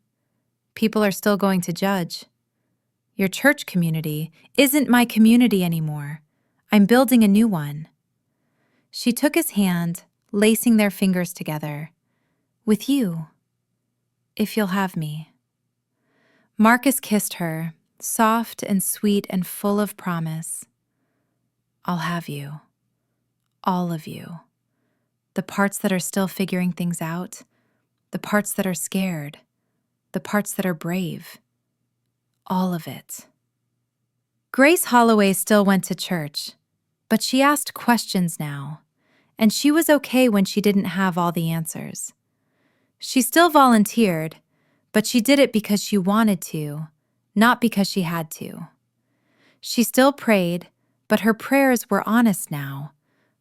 People are still going to judge. Your church community isn't my community anymore. I'm building a new one." She took his hand, lacing their fingers together. "With you. If you'll have me." Marcus kissed her, soft and sweet and full of promise. "I'll have you. All of you. The parts that are still figuring things out, the parts that are scared, the parts that are brave. all of it. Grace Holloway still went to church, but she asked questions now, and she was okay when she didn't have all the answers. She still volunteered, but she did it because she wanted to, not because she had to. She still prayed, but her prayers were honest now,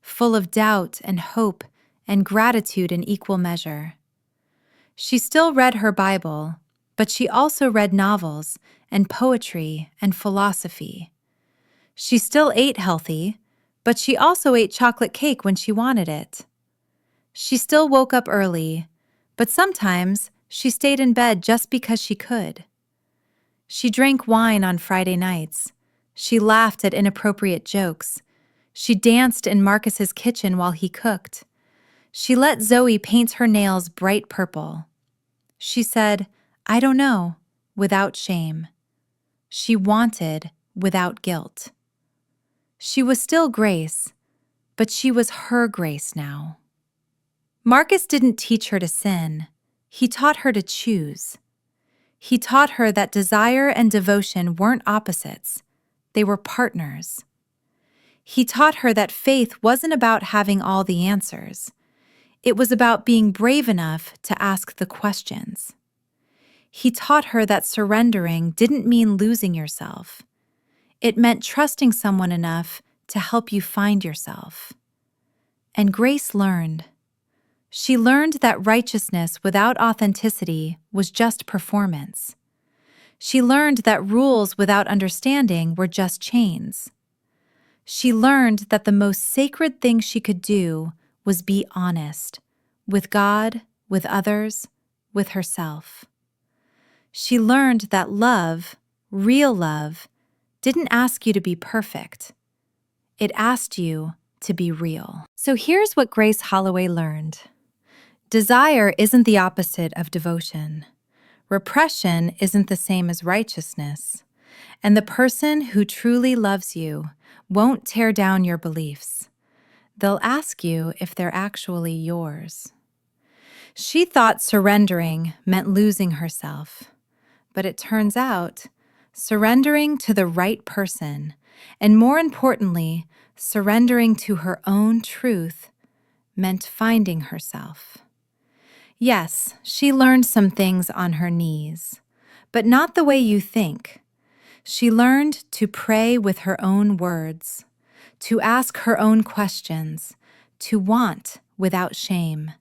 full of doubt and hope and gratitude in equal measure. She still read her Bible, but she also read novels and poetry and philosophy. She still ate healthy, but she also ate chocolate cake when she wanted it. She still woke up early, but sometimes she stayed in bed just because she could. She drank wine on Friday nights. She laughed at inappropriate jokes. She danced in Marcus's kitchen while he cooked. She let Zoe paint her nails bright purple. She said, "I don't know," without shame. She wanted without guilt. She was still Grace, but she was her Grace now. Marcus didn't teach her to sin. He taught her to choose. He taught her that desire and devotion weren't opposites. They were partners. He taught her that faith wasn't about having all the answers. It was about being brave enough to ask the questions. He taught her that surrendering didn't mean losing yourself. It meant trusting someone enough to help you find yourself. And Grace learned. She learned that righteousness without authenticity was just performance. She learned that rules without understanding were just chains. She learned that the most sacred thing she could do was be honest, with God, with others, with herself. She learned that love, real love, didn't ask you to be perfect. It asked you to be real. So here's what Grace Holloway learned. Desire isn't the opposite of devotion. Repression isn't the same as righteousness. And the person who truly loves you won't tear down your beliefs. They'll ask you if they're actually yours. She thought surrendering meant losing herself. But it turns out, surrendering to the right person, and more importantly, surrendering to her own truth, meant finding herself. Yes, she learned some things on her knees, but not the way you think. She learned to pray with her own words, to ask her own questions, to want without shame,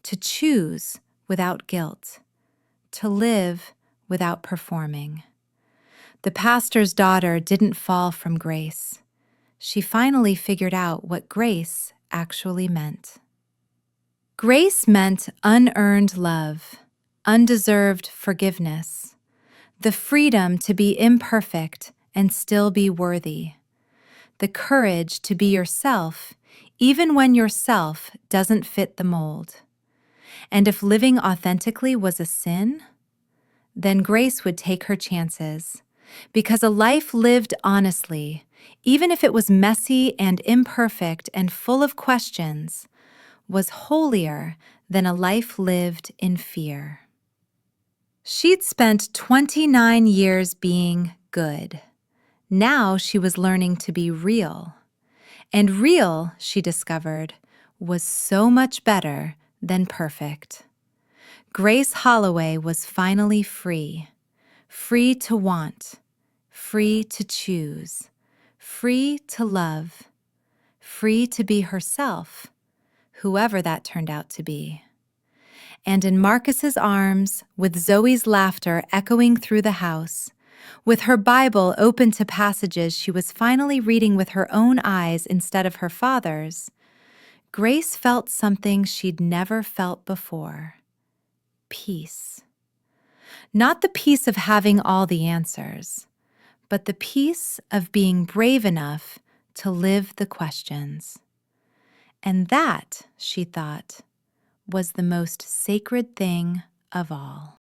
to choose without guilt, to live without performing. The pastor's daughter didn't fall from grace. She finally figured out what grace actually meant. Grace meant unearned love, undeserved forgiveness, the freedom to be imperfect and still be worthy, the courage to be yourself even when yourself doesn't fit the mold. And if living authentically was a sin, then Grace would take her chances, because a life lived honestly, even if it was messy and imperfect and full of questions, was holier than a life lived in fear. She'd spent 29 years being good. Now she was learning to be real. And real, she discovered, was so much better than perfect. Grace Holloway was finally free. Free to want. Free to choose. Free to love. Free to be herself, whoever that turned out to be. And in Marcus's arms, with Zoe's laughter echoing through the house, with her Bible open to passages she was finally reading with her own eyes instead of her father's, Grace felt something she'd never felt before. Peace. Not the peace of having all the answers, but the peace of being brave enough to live the questions. And that, she thought, was the most sacred thing of all.